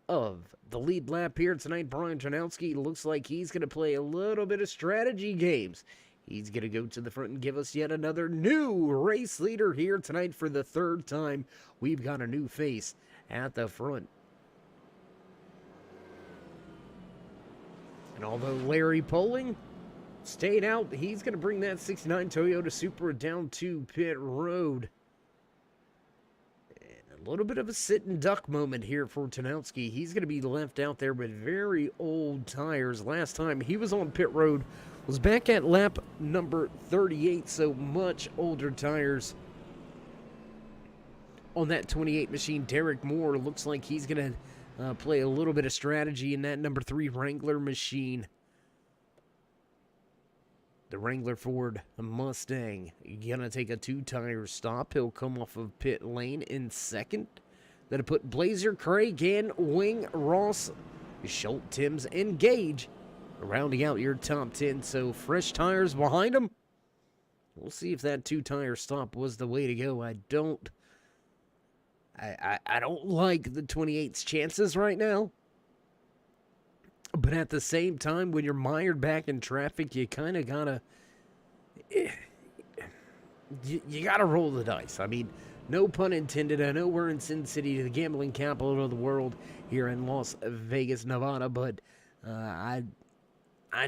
of the lead lap here tonight. Brian Janowski looks like he's going to play a little bit of strategy games. He's going to go to the front and give us yet another new race leader here tonight for the third time. We've got a new face at the front. And although Larry Poling stayed out, he's going to bring that 69 Toyota Supra down to pit road. And a little bit of a sit and duck moment here for Tanowski. He's going to be left out there with very old tires. Last time he was on pit road was back at lap number 38, so much older tires on that 28 machine. Derek Moore looks like he's going to play a little bit of strategy in that number 3 Wrangler machine. The Wrangler Ford Mustang gonna take a 2-tire stop. He'll come off of pit lane in second. That'll put Blazer, Craig, and Wing, Ross, Schultz, Timms, and Gage rounding out your top 10. So fresh tires behind them. We'll see if that 2-tire stop was the way to go. I don't like the 28's chances right now. But at the same time, when you're mired back in traffic, you kind of gotta, you gotta roll the dice. I mean, no pun intended. I know we're in Sin City, the gambling capital of the world, here in Las Vegas, Nevada. But I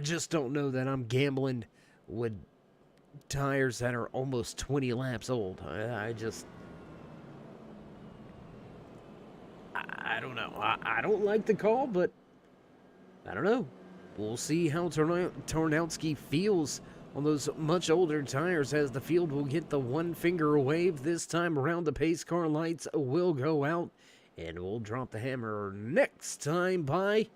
just don't know that I'm gambling with tires that are almost 20 laps old. I don't know. I don't like the call, but I don't know. We'll see how Tarnowski feels on those much older tires as the field will get the one-finger wave. This time around, the pace car lights will go out, and we'll drop the hammer next time by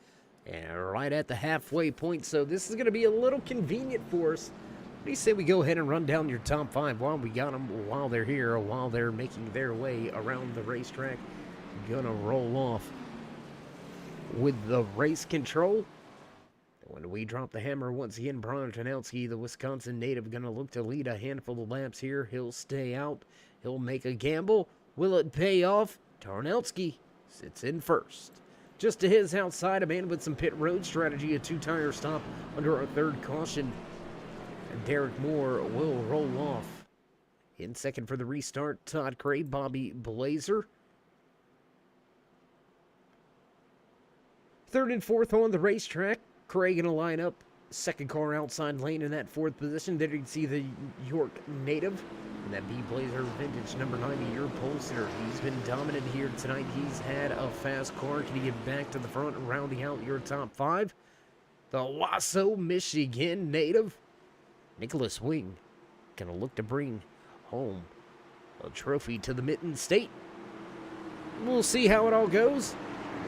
and right at the halfway point. So this is going to be a little convenient for us. What do you say we go ahead and run down your top 5 while we got them, while they're here, while they're making their way around the racetrack? Gonna roll off with the race control. When we drop the hammer once again, Brian Tarnowski, the Wisconsin native, going to look to lead a handful of laps here. He'll stay out. He'll make a gamble. Will it pay off? Tarnowski sits in first. Just to his outside, a man with some pit road strategy, a 2-tire stop under a 3rd caution. And Derek Moore will roll off. In second for the restart, Todd Cray, Bobby Blazer. 3rd and 4th on the racetrack. Craig going to line up. 2nd car outside lane in that 4th position. There you can see the York native. And that B Blazer vintage number 90-year Polster. He's been dominant here tonight. He's had a fast car. Can he get back to the front, rounding out your top 5? The Wasso, Michigan native, Nicholas Wing, going to look to bring home a trophy to the Mitten State. We'll see how it all goes.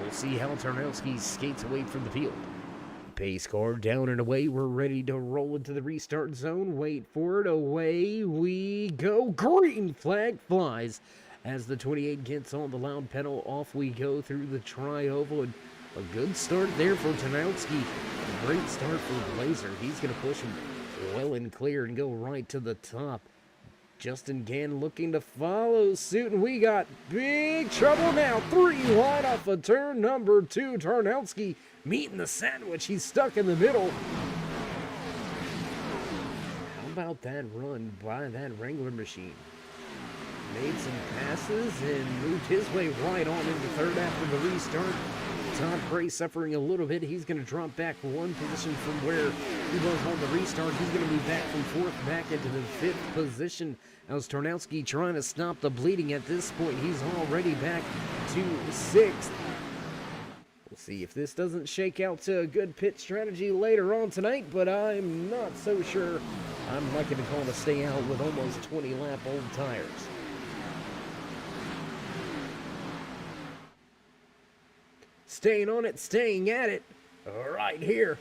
We'll see how Tarnowski skates away from the field. Pace car down and away. We're ready to roll into the restart zone. Wait for it. Away we go. Green flag flies as the 28 gets on the loud pedal. Off we go through the tri-oval. And a good start there for Tarnowski. A great start for Blazer. He's going to push him well and clear and go right to the top. Justin Gann looking to follow suit, and we got big trouble now. 3 wide off of turn number 2. Tarnowski meeting the sandwich. He's stuck in the middle. How about that run by that Wrangler machine? Made some passes and moved his way right on into 3rd after the restart. Todd Gray suffering a little bit. He's going to drop back 1 position from where he was on the restart. He's going to move back from 4th back into the 5th position. As Tarnowski trying to stop the bleeding at this point. He's already back to 6th. We'll see if this doesn't shake out to a good pit strategy later on tonight, but I'm not so sure. I'm liking to call to stay out with almost 20 lap old tires. Staying on it, staying at it, right here.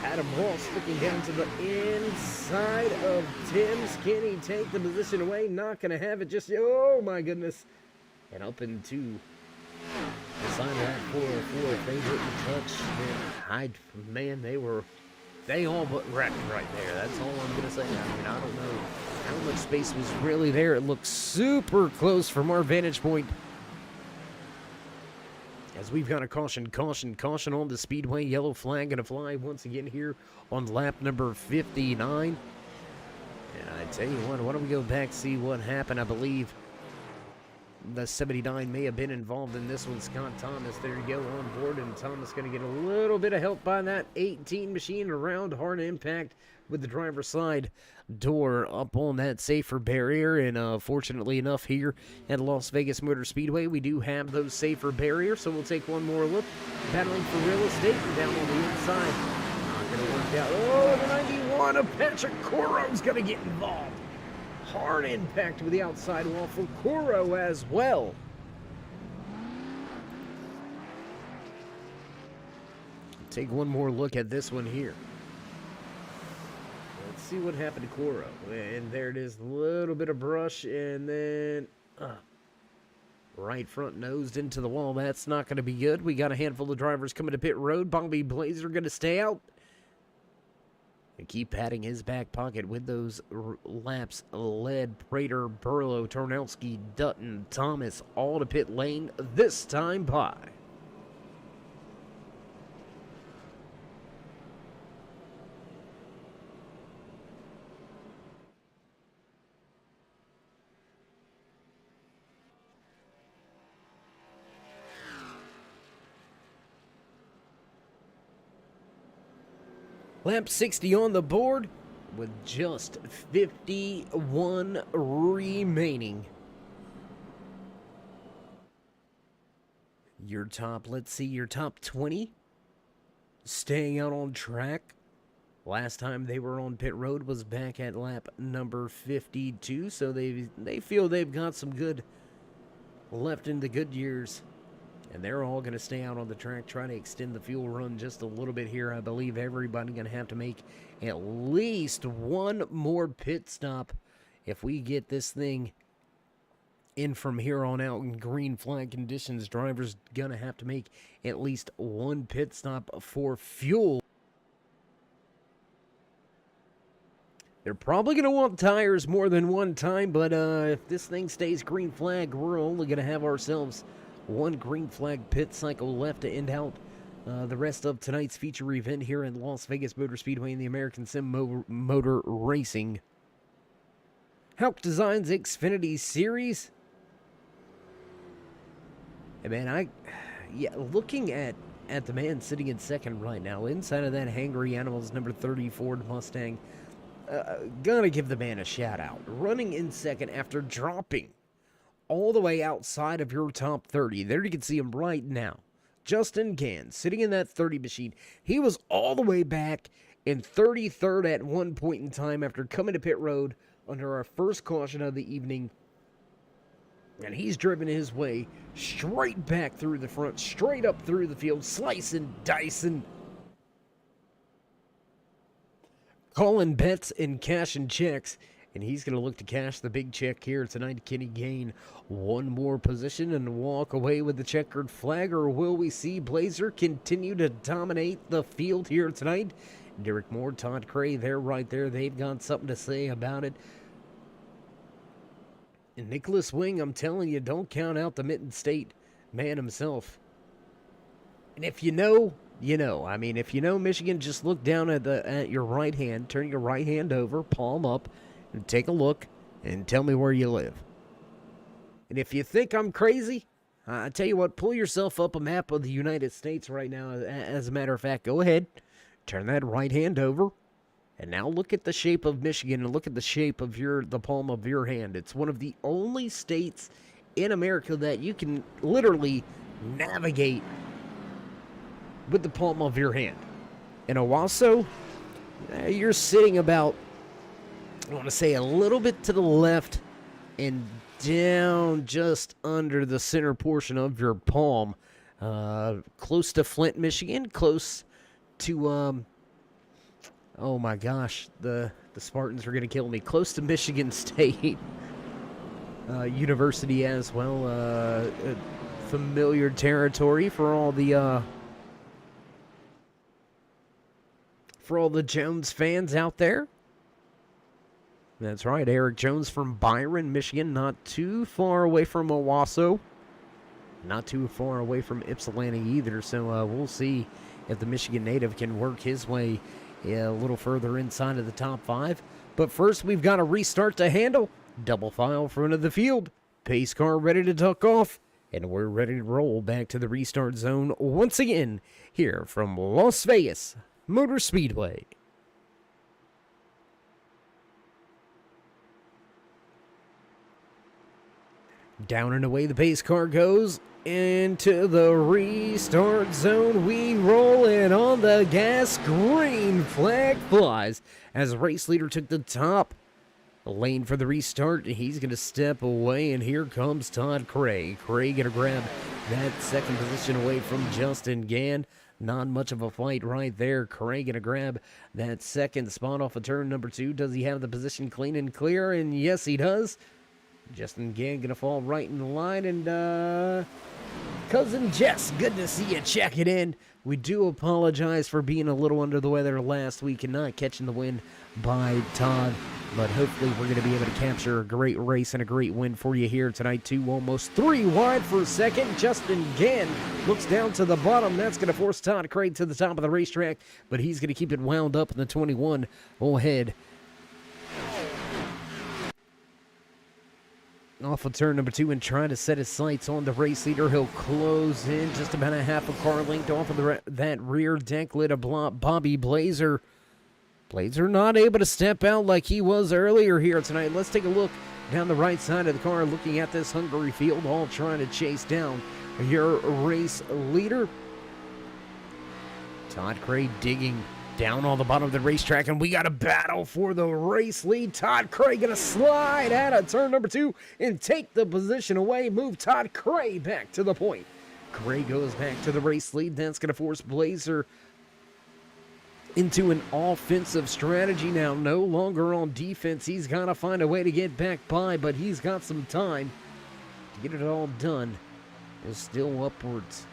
Adam Ross looking down to the inside of Timms. Can he take the position away? Not going to have it just, oh my goodness. And up into the side of that 404. If they didn't touch, man, they all but wrecked right there. That's all I'm going to say. I mean, I don't know how much space was really there. It looks super close from our vantage point. As we've got a caution on the speedway. Yellow flag going to fly once again here on lap number 59. And I tell you what, why don't we go back, see what happened. I believe the 79 may have been involved in this one. Scott Thomas, there you go, on board. And Thomas going to get a little bit of help by that 18 machine around. Hard impact with the driver's side door up on that safer barrier. And fortunately enough here at Las Vegas Motor Speedway, we do have those safer barriers. So we'll take one more look. Battling for real estate and down on the inside. Not going to work out. Oh, the 91 of Patrick Coro's going to get involved. Hard impact with the outside wall for Kuro as well. Take one more look at this one here. Let's see what happened to Kuro. And there it is, a little bit of brush, and then right front nosed into the wall. That's not going to be good. We got a handful of drivers coming to pit road. Bobby Blazer going to stay out and keep patting his back pocket with those laps led. Prater, Burlow, Tornelski, Dutton, Thomas, all to pit lane, this time by. Lap 60 on the board with just 51 remaining. Your top, let's see, your top 20 staying out on track. Last time they were on pit road was back at lap number 52, so they feel they've got some good left in the good years. And they're all going to stay out on the track, trying to extend the fuel run just a little bit here. I believe everybody's going to have to make at least one more pit stop if we get this thing in from here on out in green flag conditions. Drivers going to have to make at least one pit stop for fuel. They're probably going to want tires more than one time, but if this thing stays green flag, we're only going to have ourselves one green flag pit cycle left to end out the rest of tonight's feature event here in Las Vegas Motor Speedway in the American Sim Motor Racing Hauck Designs Xfinitty Series. Hey man, looking at the man sitting in second right now, inside of that Hangry Animals number 30 Ford Mustang, gonna give the man a shout out. Running in second after dropping all the way outside of your top 30. There you can see him right now. Justin Gans, sitting in that 30 machine. He was all the way back in 33rd at one point in time after coming to pit road under our first caution of the evening. And he's driven his way straight back through the front, straight up through the field, slicing, dicing, calling bets and cashing checks. And he's going to look to cash the big check here tonight. Can he gain one more position and walk away with the checkered flag? Or will we see Blazer continue to dominate the field here tonight? Derek Moore, Todd Cray, they're right there. They've got something to say about it. And Nicholas Wing, I'm telling you, don't count out the Mitten State man himself. And if you know, you know. I mean, if you know Michigan, just look down at your right hand, turn your right hand over, palm up, and take a look and tell me where you live. And if you think I'm crazy, I tell you what, pull yourself up a map of the United States right now. As a matter of fact, go ahead, turn that right hand over, and now look at the shape of Michigan and look at the shape of the palm of your hand. It's one of the only states in America that you can literally navigate with the palm of your hand. In Owasso, you're sitting about, I want to say, a little bit to the left and down just under the center portion of your palm. Close to Flint, Michigan. Close to, oh my gosh, the Spartans are going to kill me. Close to Michigan State University as well. Familiar territory for all the Jones fans out there. That's right, Eric Jones from Byron, Michigan, not too far away from Owasso, not too far away from Ypsilanti either, so we'll see if the Michigan native can work his way a little further inside of the top 5. But first, we've got to restart the handle, double file front of the field, pace car ready to tuck off, and we're ready to roll back to the restart zone once again here from Las Vegas Motor Speedway. Down and away the pace car goes into the restart zone. We roll in on the gas. Green flag flies as race leader took the top lane for the restart. He's going to step away, and here comes Todd Cray. Cray going to grab that second position away from Justin Gann. Not much of a fight right there. Cray going to grab that second spot off of turn number 2. Does he have the position clean and clear? And yes, he does. Justin Gann going to fall right in the line, and Cousin Jess, good to see you checking in. We do apologize for being a little under the weather last week and not catching the win by Todd, but hopefully we're going to be able to capture a great race and a great win for you here tonight, too. Almost 3 wide for second. Justin Gann looks down to the bottom. That's going to force Todd Craig to the top of the racetrack, but he's going to keep it wound up in the 21 ahead. Off of turn number 2 and trying to set his sights on the race leader. He'll close in just about a half a car length off of that rear deck lid of Bobby Blazer. Blazer not able to step out like he was earlier here tonight. Let's take a look down the right side of the car, looking at this hungry field, all trying to chase down your race leader. Todd Cray digging down on the bottom of the racetrack, and we got a battle for the race lead. Todd Cray going to slide out of turn number 2 and take the position away. Move Todd Cray back to the point. Cray goes back to the race lead. That's going to force Blazer into an offensive strategy now. No longer on defense. He's got to find a way to get back by, but he's got some time to get it all done. It's still upwards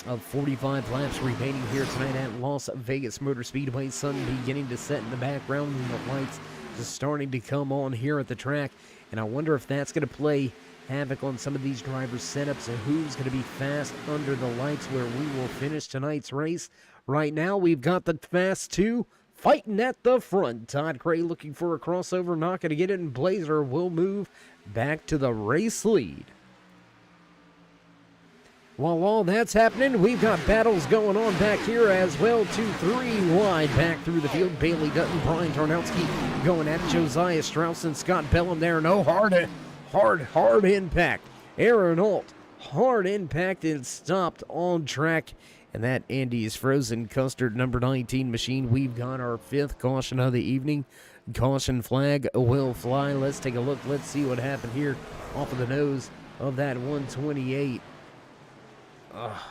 of 45 laps remaining here tonight at Las Vegas Motor Speedway. Sun beginning to set in the background, and the lights just starting to come on here at the track. And I wonder if that's going to play havoc on some of these drivers' setups and who's going to be fast under the lights where we will finish tonight's race. Right now, we've got the Fast 2 fighting at the front. Todd Cray looking for a crossover, not going to get it, and Blazer will move back to the race lead. While all that's happening, we've got battles going on back here as well. 2-3 wide back through the field. Bailey Dutton, Brian Tarnowski going at it. Josiah Strauss and Scott Bellum there. No hard impact. Aaron Alt, hard impact and stopped on track. And that Andy's Frozen Custard number 19 machine. We've got our 5th caution of the evening. Caution flag will fly. Let's take a look. Let's see what happened here off of the nose of that 128.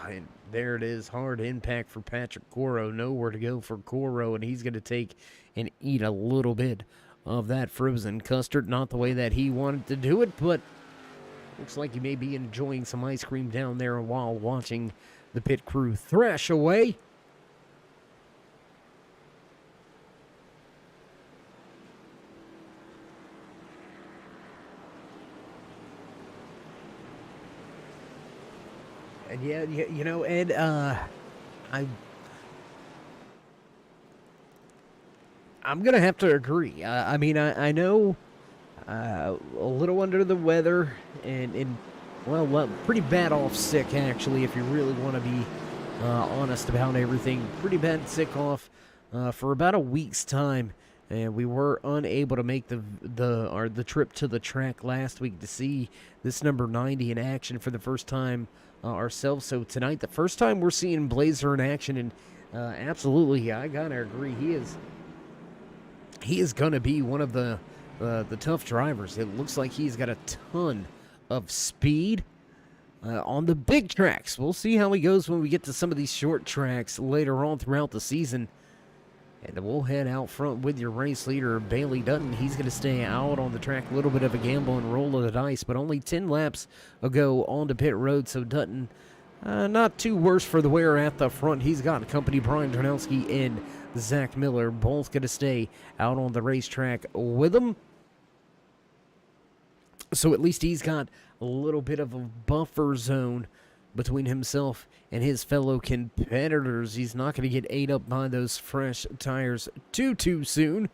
And there it is, hard impact for Patrick Coro. Nowhere to go for Coro, and he's going to take and eat a little bit of that frozen custard. Not the way that he wanted to do it, but looks like he may be enjoying some ice cream down there while watching the pit crew thrash away. And yeah, you know, Ed, I'm gonna have to agree. I mean, I know a little under the weather and well, pretty bad off sick actually. If you really want to be honest about everything, pretty bad sick off for about a week's time, and we were unable to make the trip to the track last week to see this number 90 in action for the first time ourselves. So tonight, the first time we're seeing Blazer in action, and absolutely, I gotta agree, he is gonna be one of the tough drivers. It looks like he's got a ton of speed on the big tracks. We'll see how he goes when we get to some of these short tracks later on throughout the season. And we'll head out front with your race leader, Bailey Dutton. He's going to stay out on the track. A little bit of a gamble and roll of the dice, but only 10 laps ago onto pit road. So Dutton, not too worse for the wear at the front. He's got company Brian Tarnowski and Zach Miller, both going to stay out on the racetrack with him. So at least he's got a little bit of a buffer zone between himself and his fellow competitors. He's not going to get ate up by those fresh tires too soon.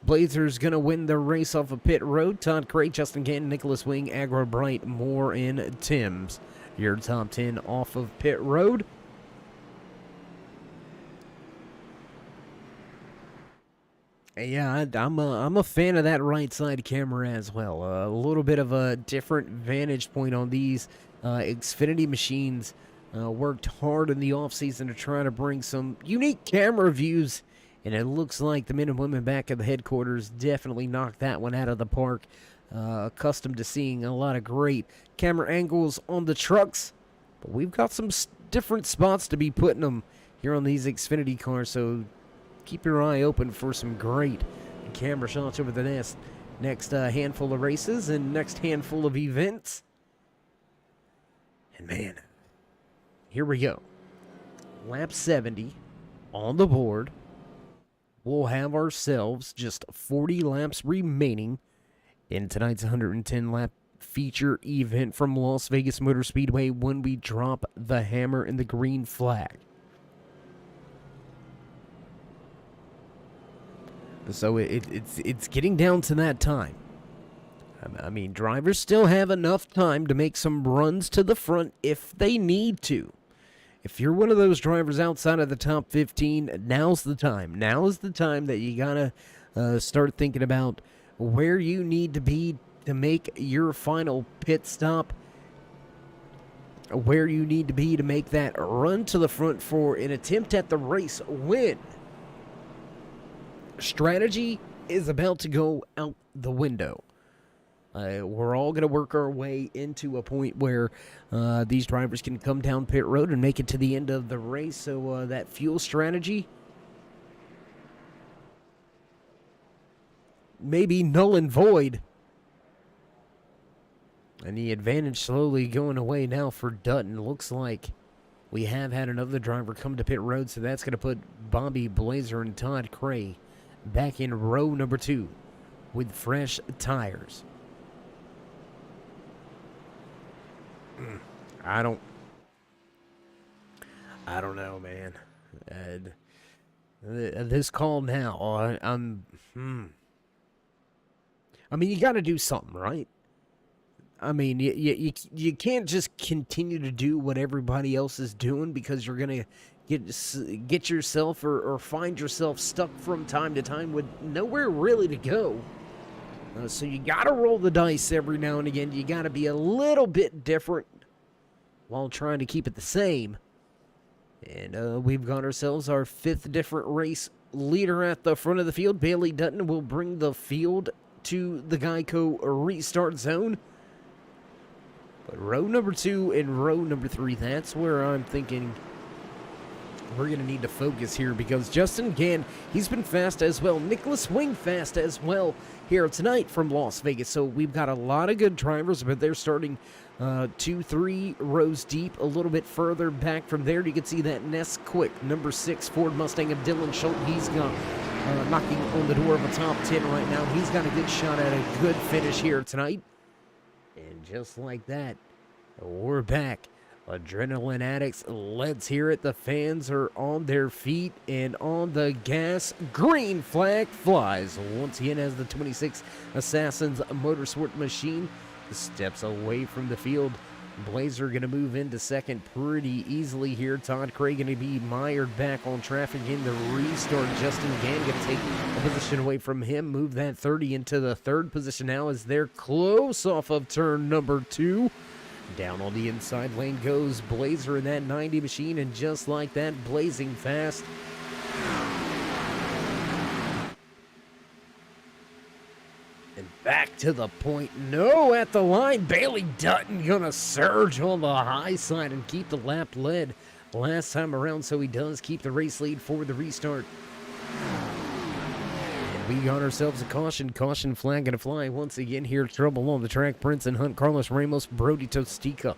Blazer's going to win the race off of pit road. Todd Cray, Justin Gann, Nicholas Wing, Agro Bright, Moore, and Timms. Your top 10 off of pit road. Yeah, I'm a fan of that right side camera as well. A little bit of a different vantage point on these Xfinity machines. Worked hard in the offseason to try to bring some unique camera views And it looks like the men and women back at the headquarters definitely knocked that one out of the park. Accustomed to seeing a lot of great camera angles on the trucks, but we've got some different spots to be putting them here on these Xfinity cars, so keep your eye open for some great camera shots over the next handful of races and next handful of events. And man, here we go. Lap 70 on the board. We'll have ourselves just 40 laps remaining in tonight's 110-lap feature event from Las Vegas Motor Speedway when we drop the hammer and the green flag. So it's getting down to that time. I mean, drivers still have enough time to make some runs to the front if they need to. If you're one of those drivers outside of the top 15, now's the time. Now is the time that you gotta start thinking about where you need to be to make your final pit stop, where you need to be to make that run to the front for an attempt at the race win. Strategy is about to go out the window. We're all going to work our way into a point where these drivers can come down pit road and make it to the end of the race. So that fuel strategy may be null and void. And the advantage slowly going away now for Dutton. Looks like we have had another driver come to pit road, so that's going to put Bobby Blazer and Todd Cray back in row number 2 with fresh tires. I don't know, man. This call now, I mean, you got to do something, right? I mean, you can't just continue to do what everybody else is doing, because you're gonna get yourself or find yourself stuck from time to time with nowhere really to go. So you got to roll the dice every now and again. You got to be a little bit different while trying to keep it the same. And we've got ourselves our 5th different race leader at the front of the field. Bailey Dutton will bring the field to the Geico restart zone. But row number 2 and row number 3, that's where I'm thinking we're going to need to focus here, because Justin Gann, he's been fast as well. Nicholas Wing fast as well here tonight from Las Vegas. So we've got a lot of good drivers, but they're starting 2-3 rows deep. A little bit further back from there, you can see that Ness Quick, number 6 Ford Mustang of Dylan Schultz. He's got knocking on the door of a top 10 right now. He's got a good shot at a good finish here tonight. And just like that, we're back. Adrenaline addicts, let's hear it. The fans are on their feet and on the gas. Green flag flies once again as the 26 Assassins Motorsport machine steps away from the field. Blazer going to move into second pretty easily here. Todd Cray going to be mired back on traffic in the restart. Justin Gann going to take a position away from him, move that 30 into the 3rd position now as they're close off of turn number 2. Down on the inside lane goes Blazer in that 90 machine, and just like that, blazing fast. And back to the point. No, at the line. Bailey Dutton gonna surge on the high side and keep the lap lead last time around, so he does keep the race lead for the restart. We got ourselves a caution flag gonna fly once again here. Trouble on the track. Prince and Hunt, Carlos Ramos, Brody Tostica,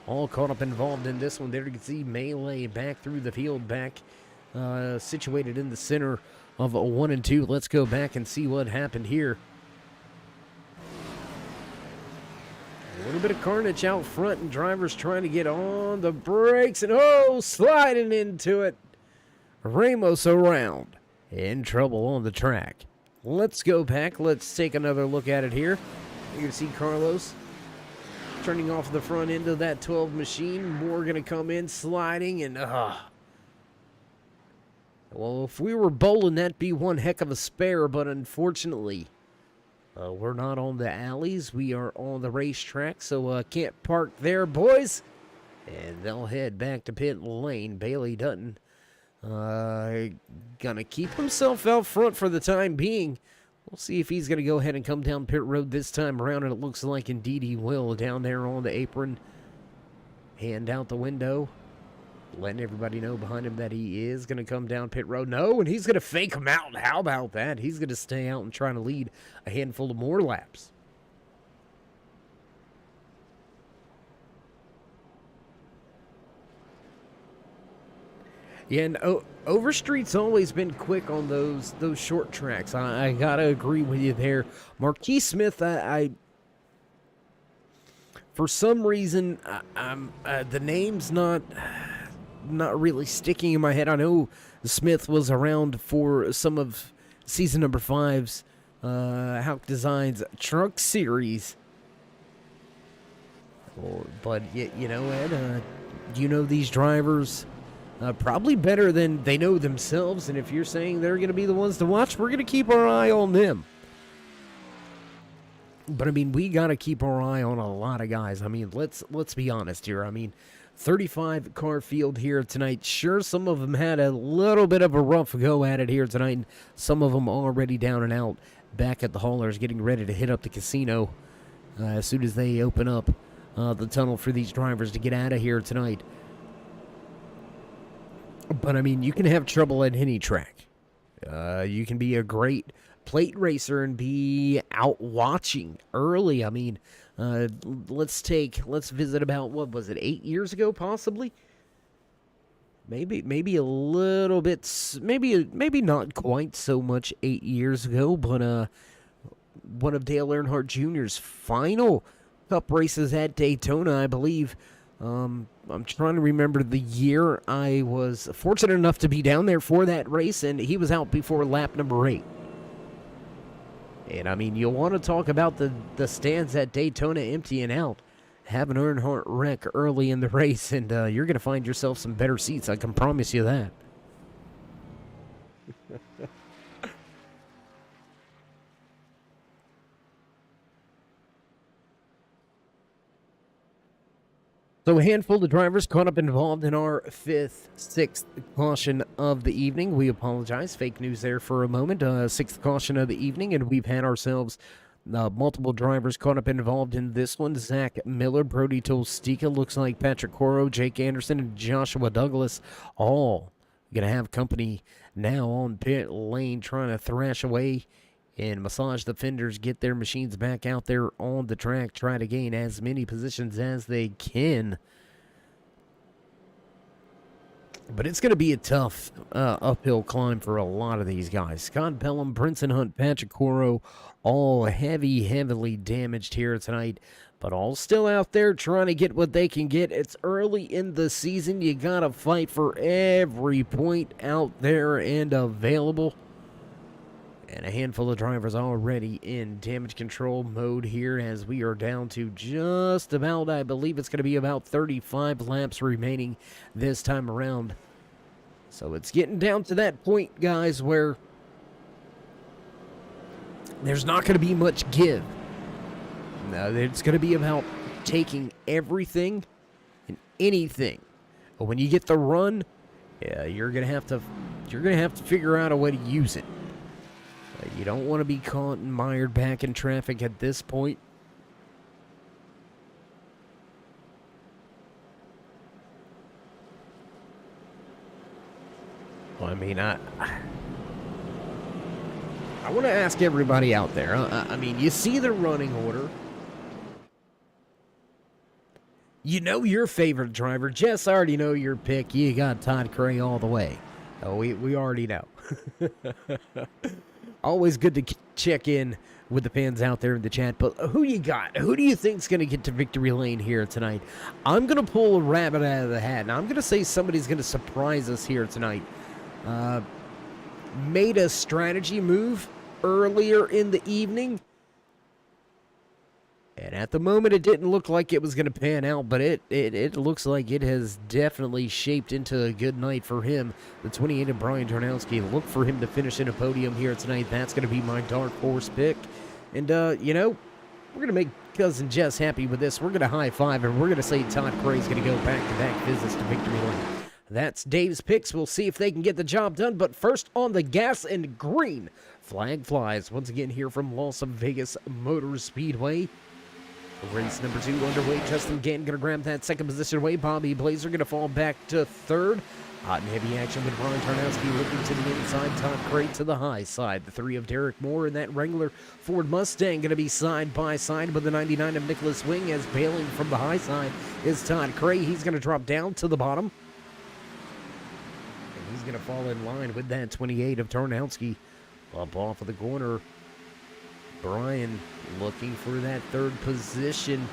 all caught up involved in this one. There you can see Melee back through the field, back situated in the center of 1 and 2. Let's go back and see what happened here. A little bit of carnage out front, and drivers trying to get on the brakes, and sliding into it. Ramos around. In trouble on the track. Let's go back. Let's take another look at it here. You can see Carlos turning off the front end of that 12 machine. More going to come in, sliding, and well, if we were bowling, that'd be one heck of a spare, but unfortunately, we're not on the alleys. We are on the racetrack, so can't park there, boys. And they'll head back to pit lane. Bailey Dutton Gonna keep himself out front for the time being. We'll see if he's gonna go ahead and come down pit road this time around, and it looks like indeed he will. Down there on the apron, hand out the window, letting everybody know behind him that he is gonna come down pit road. No, and he's gonna fake him out. How about that? He's gonna stay out and try to lead a handful of more laps. Yeah, and Overstreet's always been quick on those short tracks. I gotta agree with you there. Marquis Smith, I for some reason, the name's not really sticking in my head. I know Smith was around for some of season number 5's Hauck Designs Truck Series. But you know, Ed, you know these drivers probably better than they know themselves, and if you're saying they're going to be the ones to watch, we're going to keep our eye on them. But I mean, we got to keep our eye on a lot of guys. I mean, let's be honest here. I mean, 35 car field here tonight. Sure, some of them had a little bit of a rough go at it here tonight, and some of them already down and out back at the haulers, getting ready to hit up the casino as soon as they open up the tunnel for these drivers to get out of here tonight. But, I mean, you can have trouble at any track. You can be a great plate racer and be out watching early. I mean, let's visit about, what was it, 8 years ago, possibly? Maybe a little bit, maybe not quite so much 8 years ago, but one of Dale Earnhardt Jr.'s final Cup races at Daytona, I believe. I'm trying to remember the year. I was fortunate enough to be down there for that race, and he was out before lap number 8. And, I mean, you'll want to talk about the stands at Daytona emptying out. Have an Earnhardt wreck early in the race, and you're going to find yourself some better seats. I can promise you that. So a handful of drivers caught up involved in our 5th, 6th caution of the evening. We apologize. Fake news there for a moment. 6th caution of the evening, and we've had ourselves multiple drivers caught up involved in this one. Zach Miller, Brody Tolstika, looks like Patrick Coro, Jake Anderson, and Joshua Douglas all going to have company now on pit lane, trying to thrash away and massage the fenders, get their machines back out there on the track, try to gain as many positions as they can. But it's going to be a tough uphill climb for a lot of these guys. Scott Pelham, Brinson Hunt, Patrick Coro, all heavily damaged here tonight, but all still out there trying to get what they can get. It's early in the season. You got to fight for every point out there and available. And a handful of drivers already in damage control mode here as we are down to just about, I believe it's going to be about 35 laps remaining this time around. So it's getting down to that point, guys, where there's not going to be much give. No, it's going to be about taking everything and anything. But when you get the run, yeah, you're going to have to figure out a way to use it. You don't want to be caught and mired back in traffic at this point. Well, I mean, I want to ask everybody out there. I mean, you see the running order. You know your favorite driver. Jess, I already know your pick. You got Todd Cray all the way. Oh, we already know. Always good to check in with the fans out there in the chat. But who you got? Who do you think's going to get to victory lane here tonight? I'm going to pull a rabbit out of the hat, and I'm going to say somebody's going to surprise us here tonight. Made a strategy move earlier in the evening, and at the moment it didn't look like it was going to pan out, but it looks like it has definitely shaped into a good night for him. The 28 of Brian Tarnowski. Look for him to finish in a podium here tonight. That's going to be my dark horse pick. And, you know, we're going to make Cousin Jess happy with this. We're going to high five, and we're going to say Todd Cray's going to go back-to-back visits to victory lane. That's Dave's picks. We'll see if they can get the job done. But first on the gas and green, flag flies once again here from Las Vegas Motor Speedway. Race number 2 underway. Justin Gann going to grab that second position away. Bobby Blazer going to fall back to third. Hot and heavy action with Ron Tarnowski looking to the inside. Todd Crate to the high side. The 3 of Derek Moore and that Wrangler Ford Mustang going to be side by side with the 99 of Nicholas Wing, as bailing from the high side is Todd Crate. He's going to drop down to the bottom. And he's going to fall in line with that 28 of Tarnowski. Up off of the corner. Brian looking for that third position.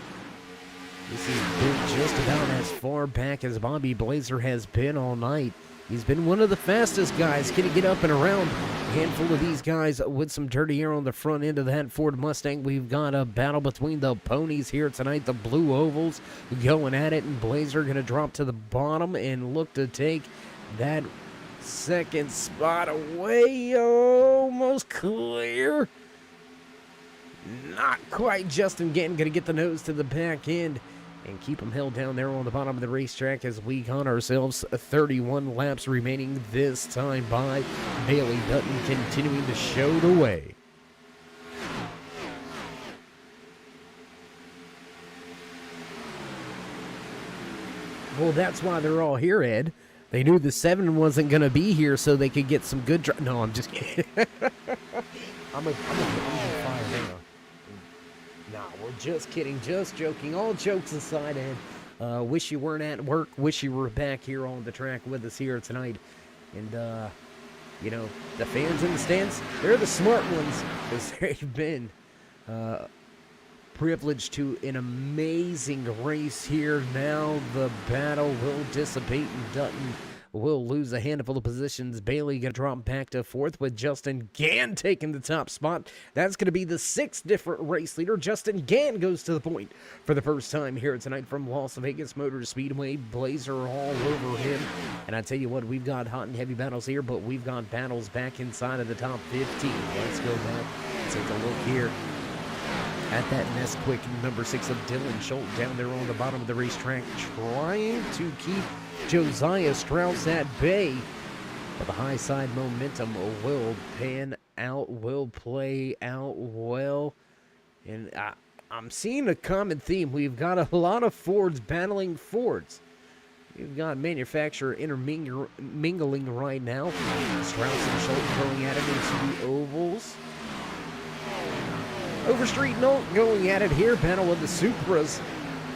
This has been just about as far back as Bobby Blazer has been all night. He's been one of the fastest guys. Can he get up and around? A handful of these guys with some dirty air on the front end of that Ford Mustang. We've got a battle between the ponies here tonight. The Blue Ovals going at it, and Blazer going to drop to the bottom and look to take that second spot away. Almost clear. Not quite. Justin Gann going to get the nose to the back end and keep him held down there on the bottom of the racetrack as we count ourselves 31 laps remaining, this time by Bailey Dutton continuing to show the way. Well, that's why they're all here, Ed. They knew the 7 wasn't going to be here so they could get some good No, I'm just kidding. I'm a fire now. Nah, we're just kidding, just joking. All jokes aside, Ed. Wish you weren't at work. Wish you were back here on the track with us here tonight. And, you know, the fans in the stands, they're the smart ones, because they've been privileged to an amazing race here. Now the battle will dissipate, and Dutton will lose a handful of positions. Bailey going to drop back to 4th with Justin Gann taking the top spot. That's going to be the 6th different race leader. Justin Gann goes to the point for the first time here tonight from Las Vegas Motor Speedway. Blazer all over him. And I tell you what, we've got hot and heavy battles here, but we've got battles back inside of the top 15. Let's go back, take a look here at that Nesquik number 6 of Dylan Schultz down there on the bottom of the racetrack, trying to keep Josiah Strauss at bay. But the high side momentum will pan out, will play out well. And I'm seeing a common theme. We've got a lot of Fords battling Fords. We've got manufacturer intermingling right now. Strauss and Schultz going at it into the ovals. Overstreet Nolt going at it here. Battle with the Supras.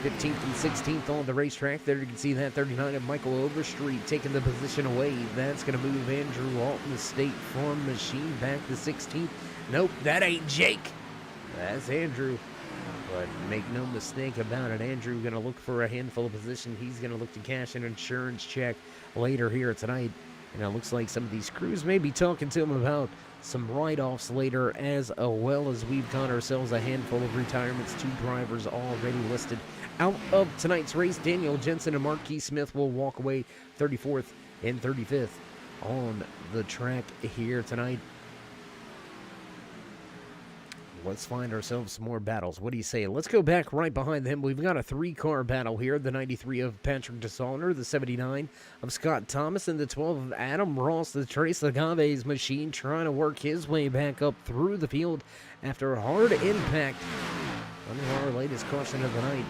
15th and 16th on the racetrack. There you can see that 39 of Michael Overstreet taking the position away. That's going to move Andrew Alton, the State Farm Machine, back to 16th. Nope, that ain't Jake. That's Andrew. But make no mistake about it, Andrew going to look for a handful of position. He's going to look to cash an insurance check later here tonight. And it looks like some of these crews may be talking to him about some write-offs later, as well as we've got ourselves a handful of retirements. 2 drivers already listed out of tonight's race. Daniel Jensen and Marquis Smith will walk away 34th and 35th on the track here tonight. Let's find ourselves some more battles. What do you say? Let's go back right behind them. We've got a 3-car battle here. The 93 of Patrick DeSaulner, the 79 of Scott Thomas, and the 12 of Adam Ross, the Trace Agave's Machine, trying to work his way back up through the field after a hard impact under our latest caution of the night.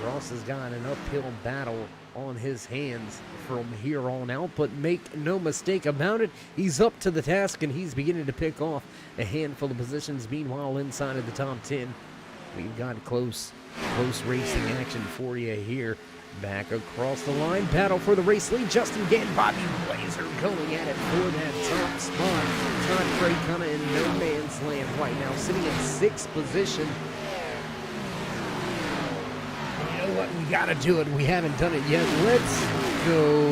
Ross has got an uphill battle on his hands from here on out, but make no mistake about it, he's up to the task and he's beginning to pick off a handful of positions. Meanwhile, inside of the top 10, we've got close racing action for you here. Back across the line, battle for the race lead. Justin Gann, Bobby Blazer going at it for that top spot. Todd Craig kind of in no man's land right now, sitting in 6th position. What, we gotta do it. We haven't done it yet. Let's go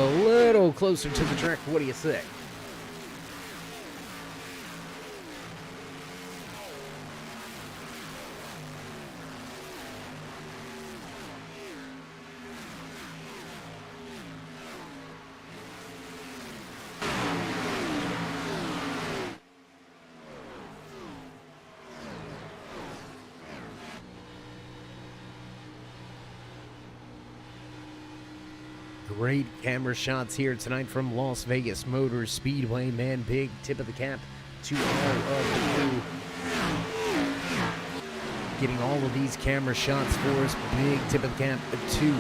a little closer to the track. What do you say? Great camera shots here tonight from Las Vegas Motor Speedway. Man, big tip of the cap to all of the crew. Getting all of these camera shots for us. Big tip of the cap to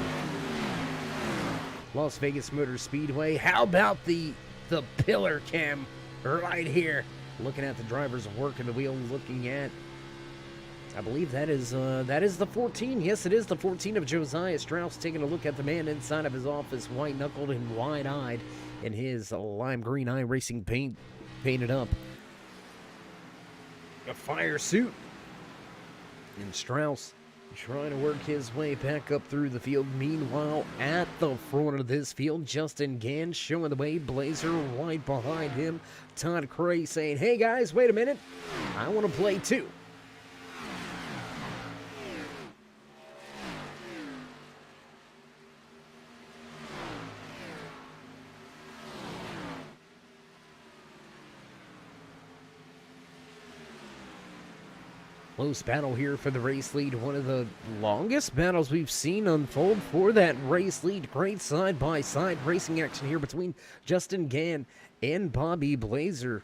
Las Vegas Motor Speedway. How about the pillar cam right here? Looking at the drivers working the wheel, looking at, I believe that is the 14. Yes, it is the 14 of Josiah Strauss, taking a look at the man inside of his office, white-knuckled and wide-eyed in his lime green iRacing paint painted up. A fire suit. And Strauss trying to work his way back up through the field. Meanwhile, at the front of this field, Justin Gann showing the way. Blazer right behind him. Todd Cray saying, hey guys, wait a minute. I want to play too. Close battle here for the race lead. One of the longest battles we've seen unfold for that race lead. Great side-by-side racing action here between Justin Gann and Bobby Blazer.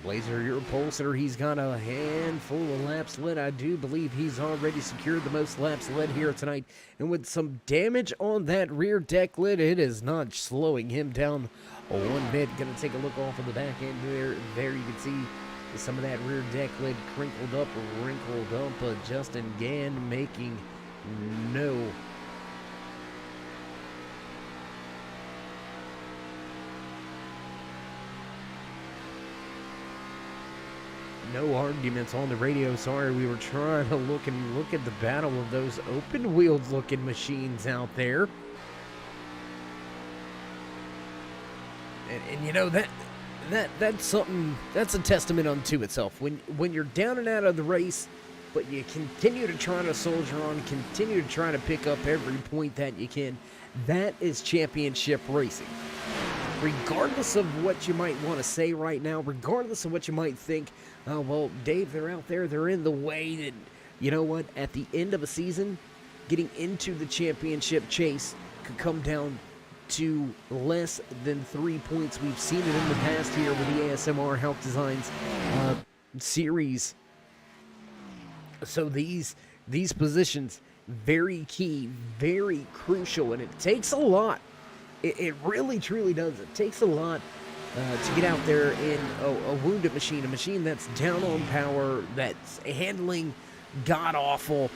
Blazer, your pole sitter, he's got a handful of laps led. I do believe he's already secured the most laps led here tonight. And with some damage on that rear deck lid, it is not slowing him down one bit. Gonna take a look off of the back end there. There you can see some of that rear deck lid crinkled up, wrinkled up. Justin Gann making no arguments on the radio. Sorry, we were trying to look at the battle of those open-wheeled looking machines out there. And you know, that's something, that's a testament unto itself. When you're down and out of the race, but you continue to try to soldier on, continue to try to pick up every point that you can, that is championship racing. Regardless of what you might want to say right now, regardless of what you might think, oh, well, Dave, they're out there, they're in the way. And you know what? At the end of a season, getting into the championship chase could come down to less than 3 points. We've seen it in the past here with the ASMR Hauck Designs series. So these positions, very key, very crucial, and it takes a lot. It really, truly does. It takes a lot to get out there in a wounded machine, a machine that's down on power, that's handling god-awful,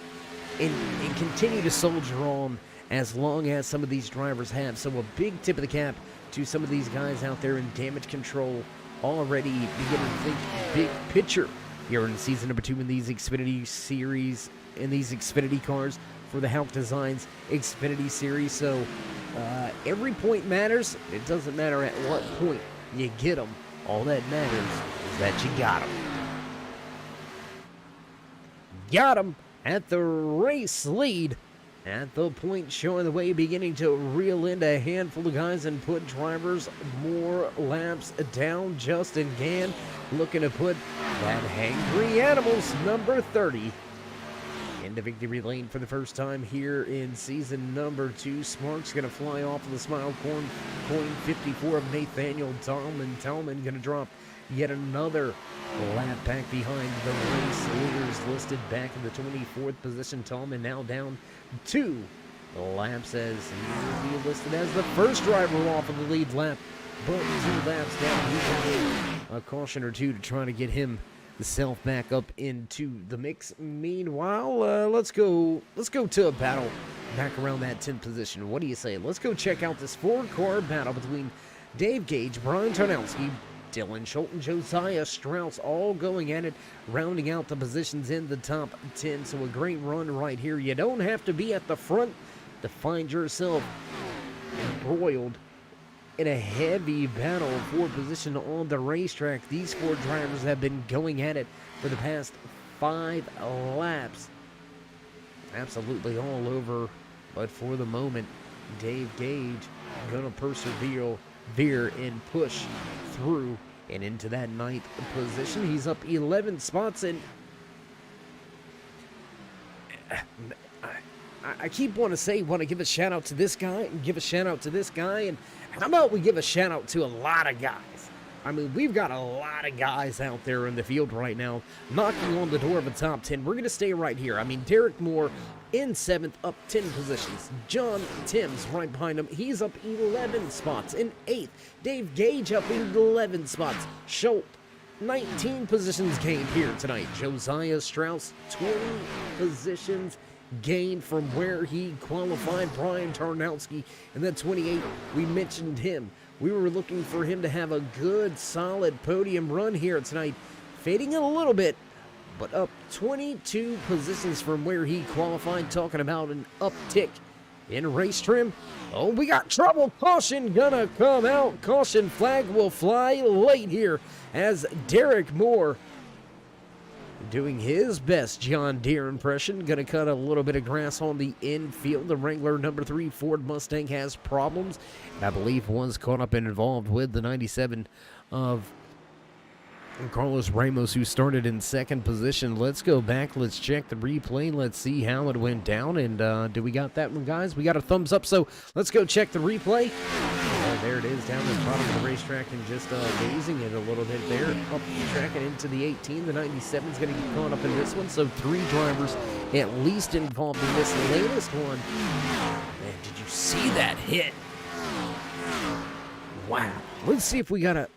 and continue to soldier on as long as some of these drivers have. So a big tip of the cap to some of these guys out there in damage control, already beginning to think big picture here in season number 2 in these Xfinity Series, in these Xfinity cars for the Hauck Designs Xfinity Series. So every point matters. It doesn't matter at what point you get them. All that matters is that you got them. Got them at the race lead. At the point showing the way, beginning to reel in a handful of guys and put drivers more laps down. Justin Gann looking to put that Hangry Animals number 30 into victory lane for the first time here in season number 2. Smart's going to fly off of the smile coin 54 of Nathaniel Tallman. Tallman going to drop yet another lap back behind the race leaders listed back in the 24th position. Tallman now down 2 laps as he will be listed as the first driver off of the lead lap, but 2 laps down. He can a caution or two to try to get himself back up into the mix. Meanwhile, let's go to a battle back around that 10th position. What do you say? Let's go check out this 4-car battle between Dave Gage, Brian Tarnowski, Dylan Schulten, Josiah Strauss, all going at it, rounding out the positions in the top 10. So a great run right here. You don't have to be at the front to find yourself embroiled in a heavy battle for position on the racetrack. These 4 drivers have been going at it for the past 5 laps. Absolutely all over. But for the moment, Dave Gage gonna persevere and push through and into that 9th position. He's up 11 spots, and I keep want to give a shout out to this guy and give a shout out to this guy, and how about we give a shout out to a lot of guys? I mean, we've got a lot of guys out there in the field right now knocking on the door of a top 10. We're going to stay right here. I mean, Derek Moore in 7th, up 10 positions. John Timms right behind him. He's up 11 spots. In 8th, Dave Gage up 11 spots. Schultz, 19 positions gained here tonight. Josiah Strauss, 20 positions gained from where he qualified. Brian Tarnowski in that 28, we mentioned him. We were looking for him to have a good, solid podium run here tonight. Fading a little bit, but up 22 positions from where he qualified. Talking about an uptick in race trim. Oh, we got trouble. Caution gonna come out. Caution flag will fly late here as Derek Moore, doing his best John Deere impression, gonna cut a little bit of grass on the infield. The Wrangler number 3 Ford Mustang has problems. I believe was caught up and involved with the 97 of Carlos Ramos, who started in 2nd position. Let's go back. Let's check the replay. Let's see how it went down. And do we got that one, guys? We got a thumbs up, so let's go check the replay. There it is, down at the bottom of the racetrack, and just gazing it a little bit there. Up tracking into the 18. The 97 is going to get caught up in this one. So 3 drivers at least involved in this latest one. Man, did you see that hit? Wow. Let's see if we got a...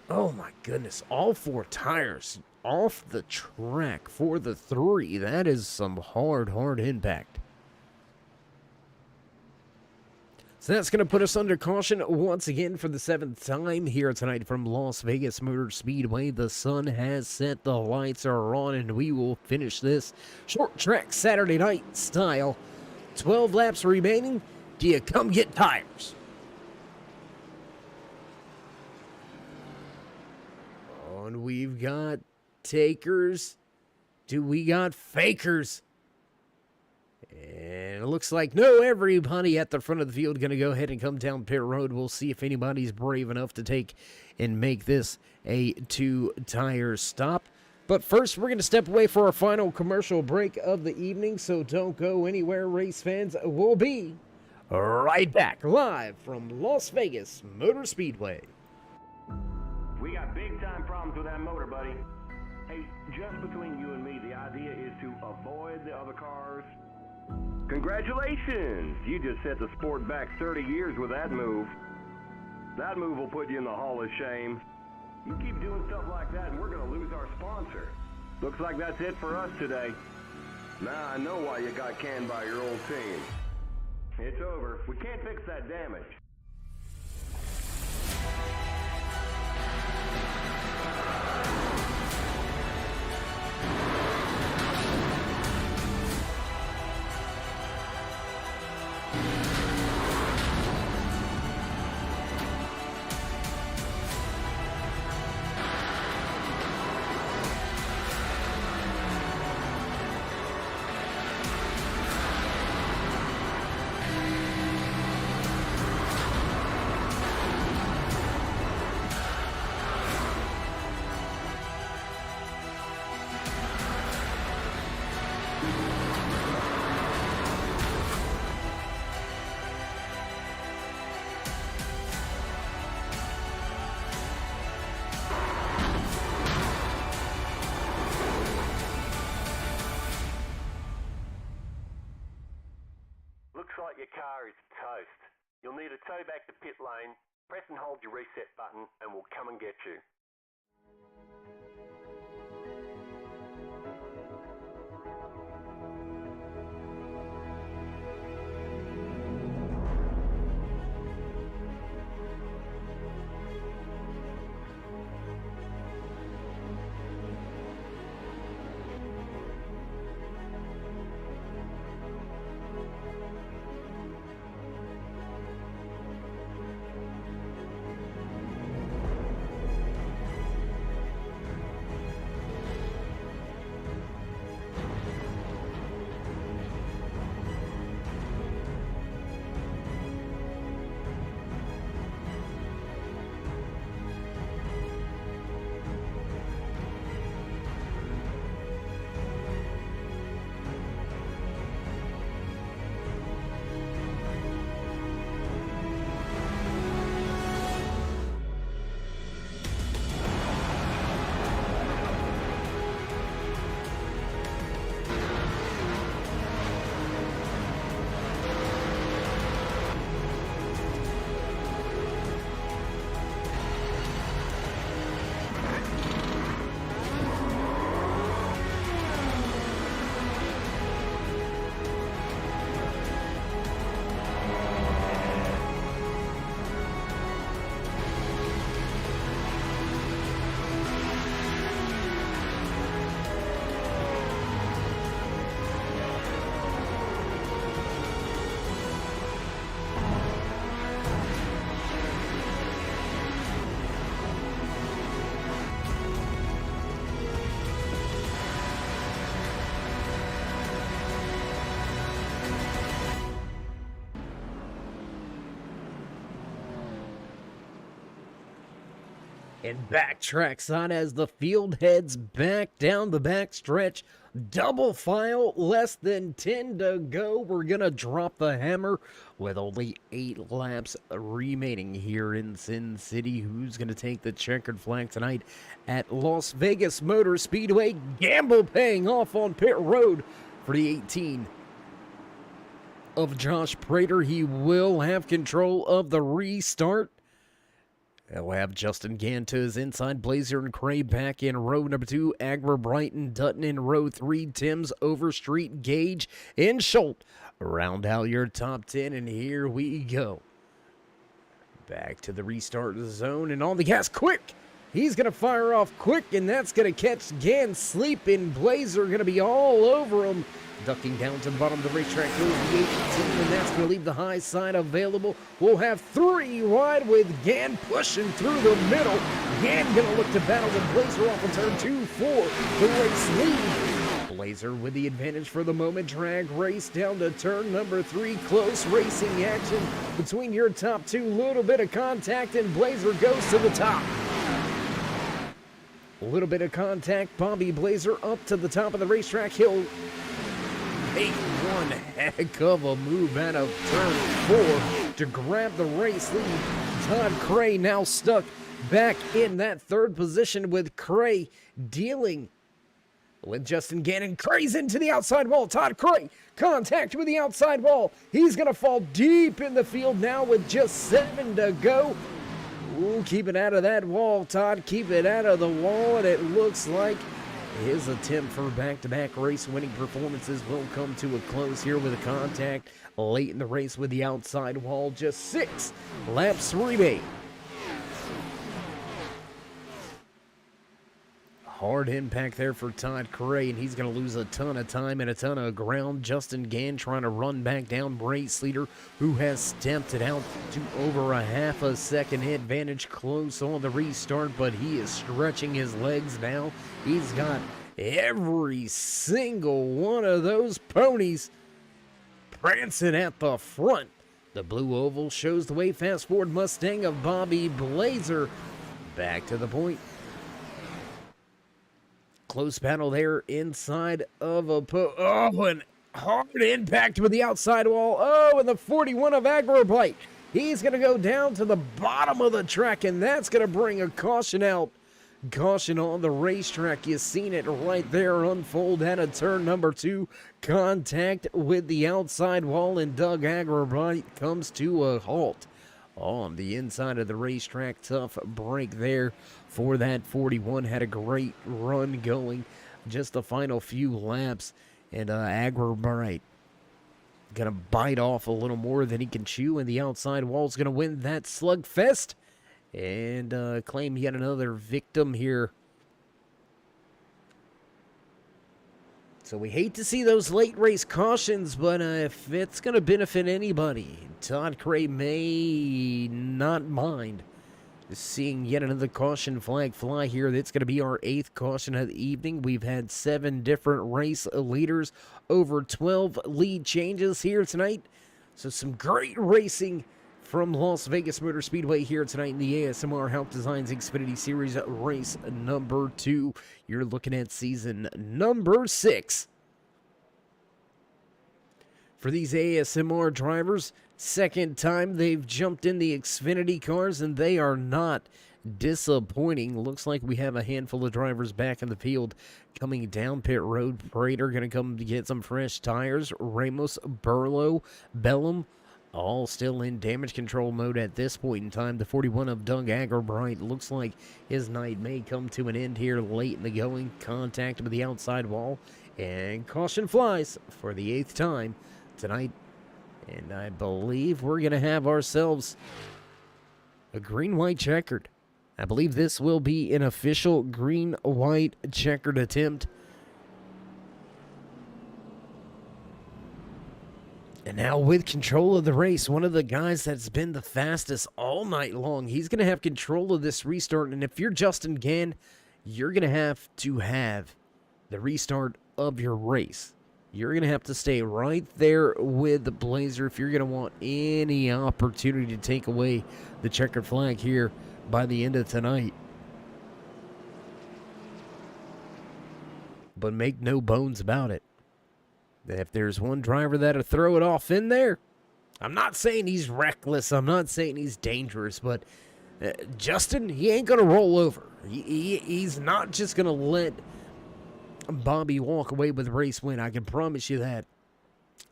Oh my goodness, all 4 tires off the track for the 3. That is some hard impact. So that's going to put us under caution once again for the 7th time here tonight from Las Vegas Motor Speedway. The sun has set, the lights are on, and we will finish this short track Saturday night style. 12 laps remaining. Do you come get tires? And we've got takers. Do we got fakers? And it looks like no, everybody at the front of the field going to go ahead and come down pit road. We'll see if anybody's brave enough to take and make this a 2-tire stop. But first, we're going to step away for our final commercial break of the evening, so don't go anywhere, race fans. We'll be right back, live from Las Vegas Motor Speedway. We got big-time problems with that motor, buddy. Hey, just between you and me, the idea is to avoid the other cars. Congratulations! You just set the sport back 30 years with that move. That move will put you in the Hall of Shame. You keep doing stuff like that and we're going to lose our sponsor. Looks like that's it for us today. Now I know why you got canned by your old team. It's over. We can't fix that damage. Your car is toast. You'll need a tow back to pit lane. Press and hold your reset button and we'll come and get you. and backtracks on as the field heads back down the backstretch. Double file, less than 10 to go. We're going to drop the hammer with only 8 laps remaining here in Sin City. Who's going to take the checkered flag tonight at Las Vegas Motor Speedway? Gamble paying off on pit road for the 18 of Josh Prater. He will have control of the restart. We'll have Justin Gann to his inside, Blazer and Cray back in row number 2, Agler, Brighton, Dutton in row 3, Timms, Overstreet, Gage, and Schultz. Round out your top 10, and here we go. Back to the restart zone, and on the gas, quick! He's going to fire off quick, and that's going to catch Gann sleeping. Blazer going to be all over him. Ducking down to the bottom of the racetrack goes the 18, and that's going to leave the high side available. We'll have 3 wide with Gann pushing through the middle. Gann going to look to battle with Blazer off of turn 2 for the race lead. Blazer with the advantage for the moment. Drag race down to turn number 3. Close racing action between your top 2. Little bit of contact, and Blazer goes to the top. A little bit of contact. Bobby Blazer up to the top of the racetrack. He'll make one heck of a move out of turn 4 to grab the race lead. Todd Cray now stuck back in that 3rd position with Cray dealing with Justin Gannon. Cray's into the outside wall. Todd Cray, contact with the outside wall. He's going to fall deep in the field now with just 7 to go. Ooh, keep it out of that wall, Todd. Keep it out of the wall, and it looks like his attempt for back-to-back race-winning performances will come to a close here with a contact late in the race with the outside wall. Just 6 laps remain. Hard impact there for Todd Cray, and he's going to lose a ton of time and a ton of ground. Justin Gann trying to run back down race leader, who has stamped it out to over a half a second advantage close on the restart, but he is stretching his legs now. He's got every single one of those ponies prancing at the front. The blue oval shows the way. Fast forward Mustang of Bobby Blazer back to the point. Close battle there inside of a and hard impact with the outside wall. Oh, and the 41 of Agrobite. He's going to go down to the bottom of the track, and that's going to bring a caution out. Caution on the racetrack. You've seen it right there unfold out of turn number 2. Contact with the outside wall, and Doug Agrobite comes to a halt on the inside of the racetrack. Tough break there for that 41. Had a great run going. Just the final few laps, and Agrobite gonna bite off a little more than he can chew, and the outside wall's gonna win that slugfest and claim yet another victim here. So we hate to see those late race cautions, but if it's going to benefit anybody, Todd Cray may not mind seeing yet another caution flag fly here. That's going to be our 8th caution of the evening. We've had 7 different race leaders, over 12 lead changes here tonight. So some great racing from Las Vegas Motor Speedway here tonight in the ASMR Hauck Designs Xfinitty Series race number 2. You're looking at season number 6. For these ASMR drivers, second time they've jumped in the Xfinity cars, and they are not disappointing. Looks like we have a handful of drivers back in the field coming down pit road. Prater going to come to get some fresh tires. Ramos, Burlow, Bellum, all still in damage control mode at this point in time. The 41 of Doug Agrobite looks like his night may come to an end here late in the going. Contact with the outside wall, and caution flies for the 8th time tonight. And I believe we're going to have ourselves a green-white checkered. I believe this will be an official green-white checkered attempt. And now with control of the race, one of the guys that's been the fastest all night long, he's going to have control of this restart. And if you're Justin Gann, you're going to have the restart of your race. You're going to have to stay right there with the Blazer if you're going to want any opportunity to take away the checkered flag here by the end of tonight. But make no bones about it. If there's one driver that'll throw it off in there, I'm not saying he's reckless. I'm not saying he's dangerous, but Justin, he ain't going to roll over. He's not just going to let Bobby walk away with the race win. I can promise you that.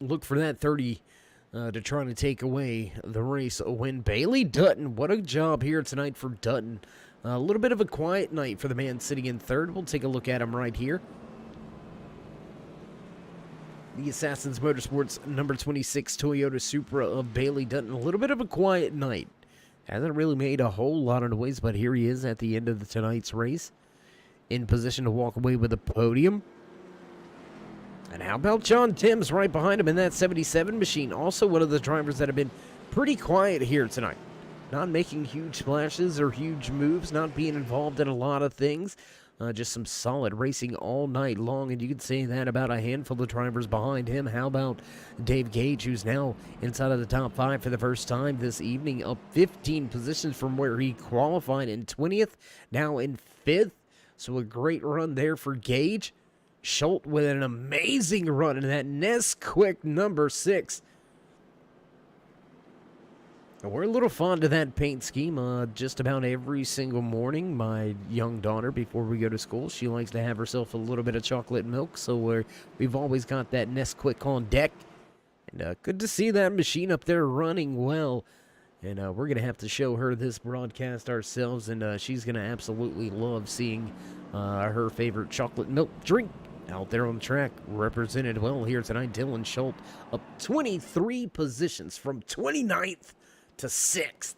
Look for that 30 to try to take away the race win. Bailey Dutton, what a job here tonight for Dutton. A little bit of a quiet night for the man sitting in third. We'll take a look at him right here. The Assassins Motorsports number 26 Toyota Supra of Bailey Dutton. A little bit of a quiet night. Hasn't really made a whole lot of noise, but here he is at the end of tonight's race. In position to walk away with a podium. And how about John Timms right behind him in that 77 machine? Also one of the drivers that have been pretty quiet here tonight. Not making huge splashes or huge moves, not being involved in a lot of things. Just some solid racing all night long, and you can say that about a handful of drivers behind him. How about Dave Gage, who's now inside of the top 5 for the first time this evening, up 15 positions from where he qualified in 20th, now in 5th. So a great run there for Gage. Schultz with an amazing run in that Nesquik number 6. We're a little fond of that paint scheme just about every single morning. My young daughter, before we go to school, she likes to have herself a little bit of chocolate milk, so we've always got that Nesquik on deck. And good to see that machine up there running well. And we're going to have to show her this broadcast ourselves, and she's going to absolutely love seeing her favorite chocolate milk drink out there on the track. Represented well here tonight. Dylan Schultz up 23 positions from 29th to 6th.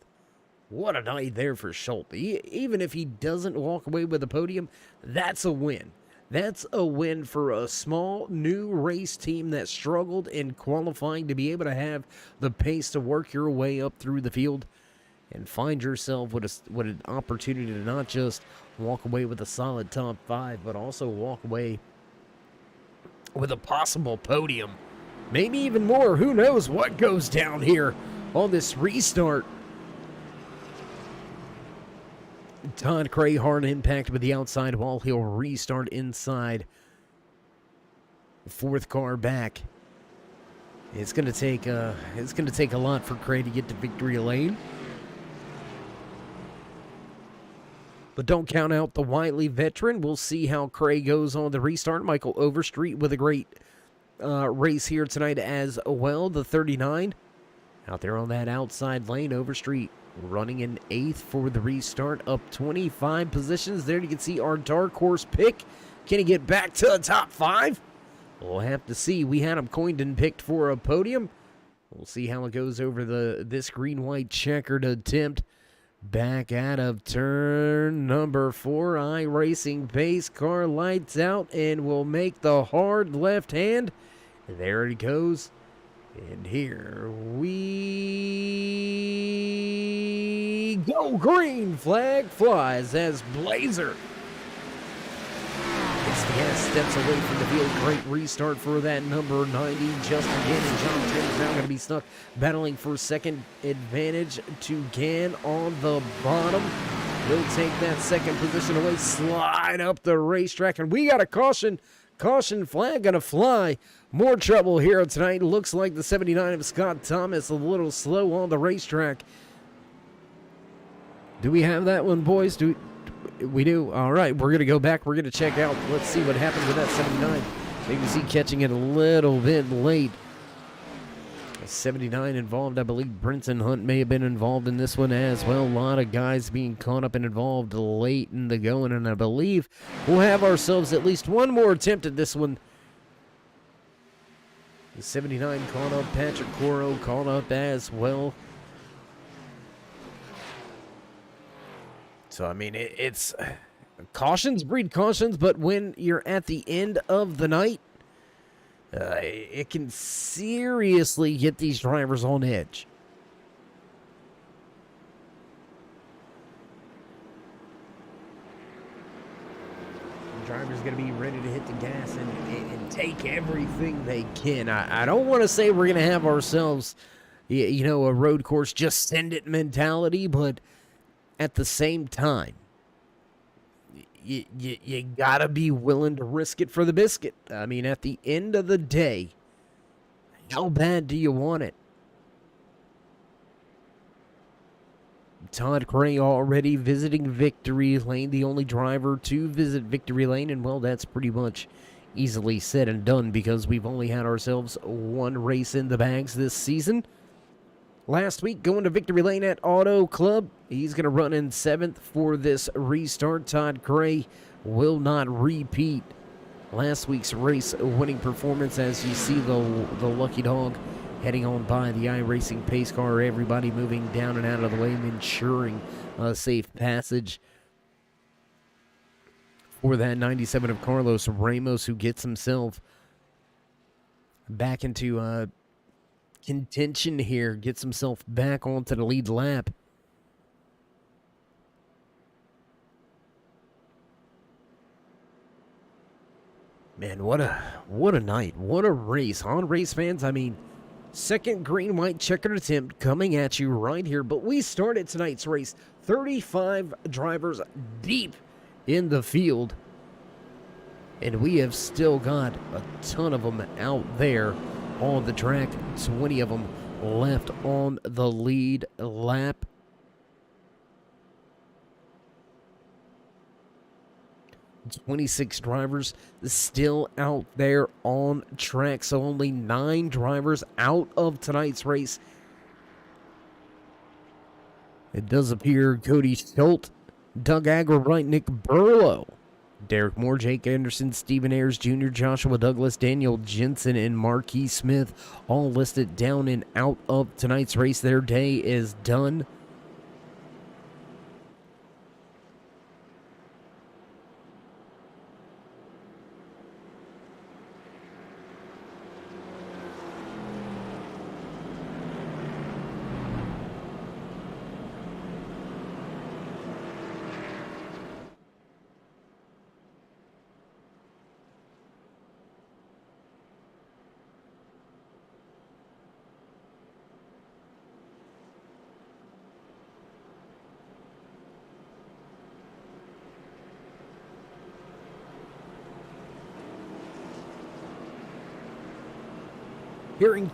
What a night there for Schultz. Even if he doesn't walk away with a podium, that's a win. That's a win for a small new race team that struggled in qualifying to be able to have the pace to work your way up through the field and find yourself with an opportunity to not just walk away with a solid top 5, but also walk away with a possible podium. Maybe even more. Who knows what goes down here on this restart. Todd Cray, hard impact with the outside wall. He'll restart inside. 4th car back. It's gonna take a lot for Cray to get to victory lane. But don't count out the wily veteran. We'll see how Cray goes on the restart. Michael Overstreet with a great race here tonight as well. The 39 out there on that outside lane. Overstreet running in 8th for the restart, up 25 positions. There you can see our dark horse pick. Can he get back to the top 5? We'll have to see. We had him coined and picked for a podium. We'll see how it goes over this green-white checkered attempt. Back out of turn number 4. iRacing pace car lights out and will make the hard left hand. There it goes. And here we go. Green flag flies as Blazer steps away from the field. Great restart for that number 90. Justin Gann and John Timms now going to be stuck battling for second advantage to Gann on the bottom. He'll take that second position away, slide up the racetrack, and we got a caution. Caution flag going to fly. More trouble here tonight. Looks like the 79 of Scott Thomas a little slow on the racetrack. Do we have that one, boys? We do. All right, we're going to go back. We're going to check out. Let's see what happened with that 79. Maybe see catching it a little bit late. 79 involved. I believe Brinson Hunt may have been involved in this one as well. A lot of guys being caught up and involved late in the going, and I believe we'll have ourselves at least one more attempt at this one. The 79 caught up. Patrick Coro caught up as well. So, I mean, it's cautions breed cautions, but when you're at the end of the night, it can seriously get these drivers on edge. The driver's going to be ready to hit the gas and take everything they can. I don't want to say we're going to have ourselves, a road course just send it mentality, but at the same time, you gotta be willing to risk it for the biscuit. I mean, at the end of the day, how bad do you want it? Todd Gray already visiting Victory Lane, the only driver to visit Victory Lane, and well, that's pretty much easily said and done because we've only had ourselves one race in the bags this season. Last week, going to Victory Lane at Auto Club, he's going to run in 7th for this restart. Todd Gray will not repeat last week's race winning performance as you see the lucky dog heading on by the iRacing pace car. Everybody moving down and out of the way, ensuring a safe passage for that 97 of Carlos Ramos, who gets himself back into contention here, gets himself back onto the lead lap. Man, what a night. What a race. On race fans, I mean, second green, white checkered attempt coming at you right here. But we started tonight's race 35 drivers deep in the field. And we have still got a ton of them out there on the track. 20 of them left on the lead lap. "26 drivers still out there on track, so only 9 drivers out of tonight's race. It does appear Cody Schultz, Doug Agrawright, Nick Burlow, Derek Moore, Jake Anderson, Stephen Ayers Jr., Joshua Douglas, Daniel Jensen, and Marquis Smith all listed down and out of tonight's race. Their day is done. Hearing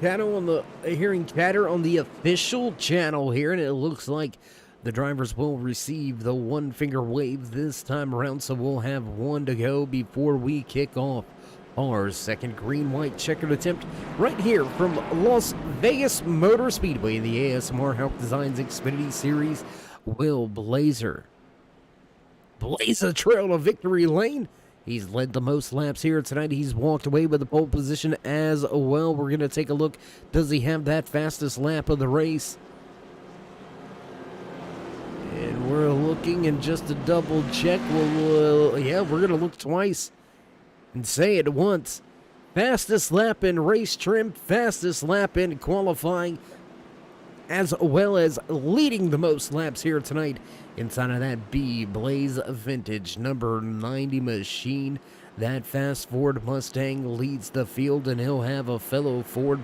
chatter on the official channel here, and it looks like the drivers will receive the one finger wave this time around, so we'll have one to go before we kick off our second green-white checkered attempt right here from Las Vegas Motor Speedway in the ASMR Hauck Designs Xfinitty Series. Will Blazer blaze a trail to Victory Lane? He's led the most laps here tonight. He's walked away with the pole position as well. We're going to take a look. Does he have that fastest lap of the race? And we're looking, and just to double check, yeah, we're going to look twice and say it once. Fastest lap in race trim, fastest lap in qualifying, as well as leading the most laps here tonight inside of that B Blaze Vintage number 90 machine. That fast Ford Mustang leads the field, and he'll have a fellow Ford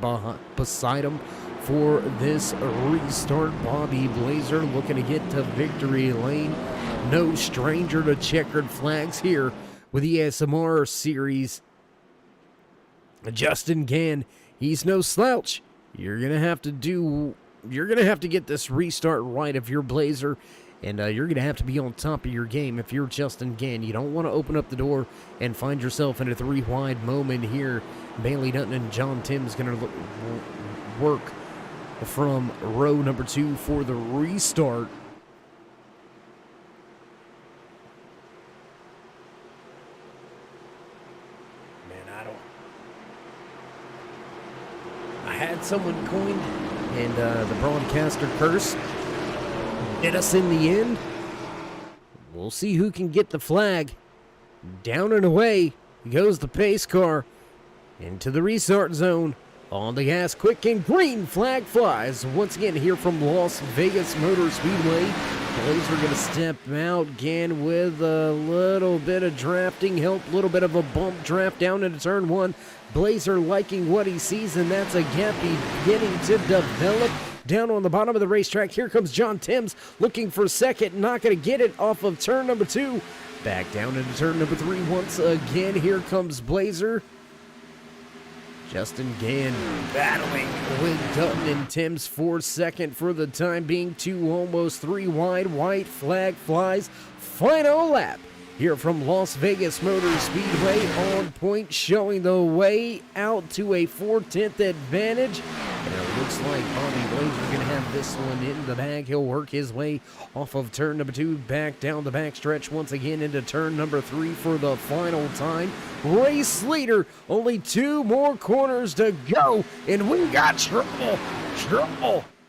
beside him for this restart. Bobby Blazer looking to get to Victory Lane. No stranger to checkered flags here with the ASMR Series. Justin Gann, he's no slouch. You're gonna have to get this restart right if you're Blazer, and you're going to have to be on top of your game if you're Justin Gann. You don't want to open up the door and find yourself in a 3-wide moment here. Bailey Dutton and John Tim's going to work from row number 2 for the restart. Man, I had someone coined, and the broadcaster curse hit us in the end. We'll see who can get the flag. Down and away goes the pace car into the restart zone. On the gas, quick and green flag flies. Once again here from Las Vegas Motor Speedway. Blazer going to step out again with a little bit of drafting help, a little bit of a bump draft down into turn 1. Blazer liking what he sees, and that's a gap beginning to develop down on the bottom of the racetrack. Here comes John Timms looking for second, not going to get it off of turn number 2. Back down into turn number 3 once again. Here comes Blazer. Justin Gann battling with Dutton and Timms for second for the time being. 2 almost 3 wide. White flag flies. Final lap here from Las Vegas Motor Speedway, on point, showing the way out to a 4/10 advantage. And it looks like Bobby Blazer going to have this one in the bag. He'll work his way off of turn number 2, back down the backstretch once again into turn number 3 for the final time. Race leader, only 2 more corners to go, and we got trouble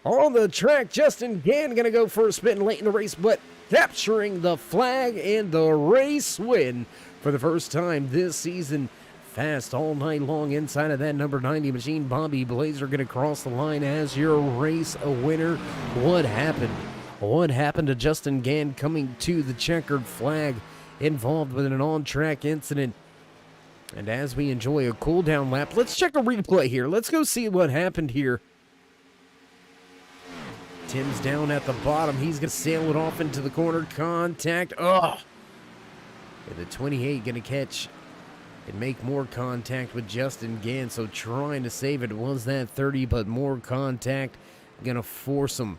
on the track. Justin Gann going to go for a spin late in the race, but capturing the flag and the race win for the first time this season. Fast all night long inside of that number 90 machine. Bobby Blazer going to cross the line as your race winner. What happened? What happened to Justin Gann coming to the checkered flag, involved with an on-track incident? And as we enjoy a cool-down lap, let's check a replay here. Let's go see what happened here. Tim's down at the bottom. He's going to sail it off into the corner. Contact. And the 28 going to catch and make more contact with Justin Gann. So trying to save it was that 30, but more contact. Going to force him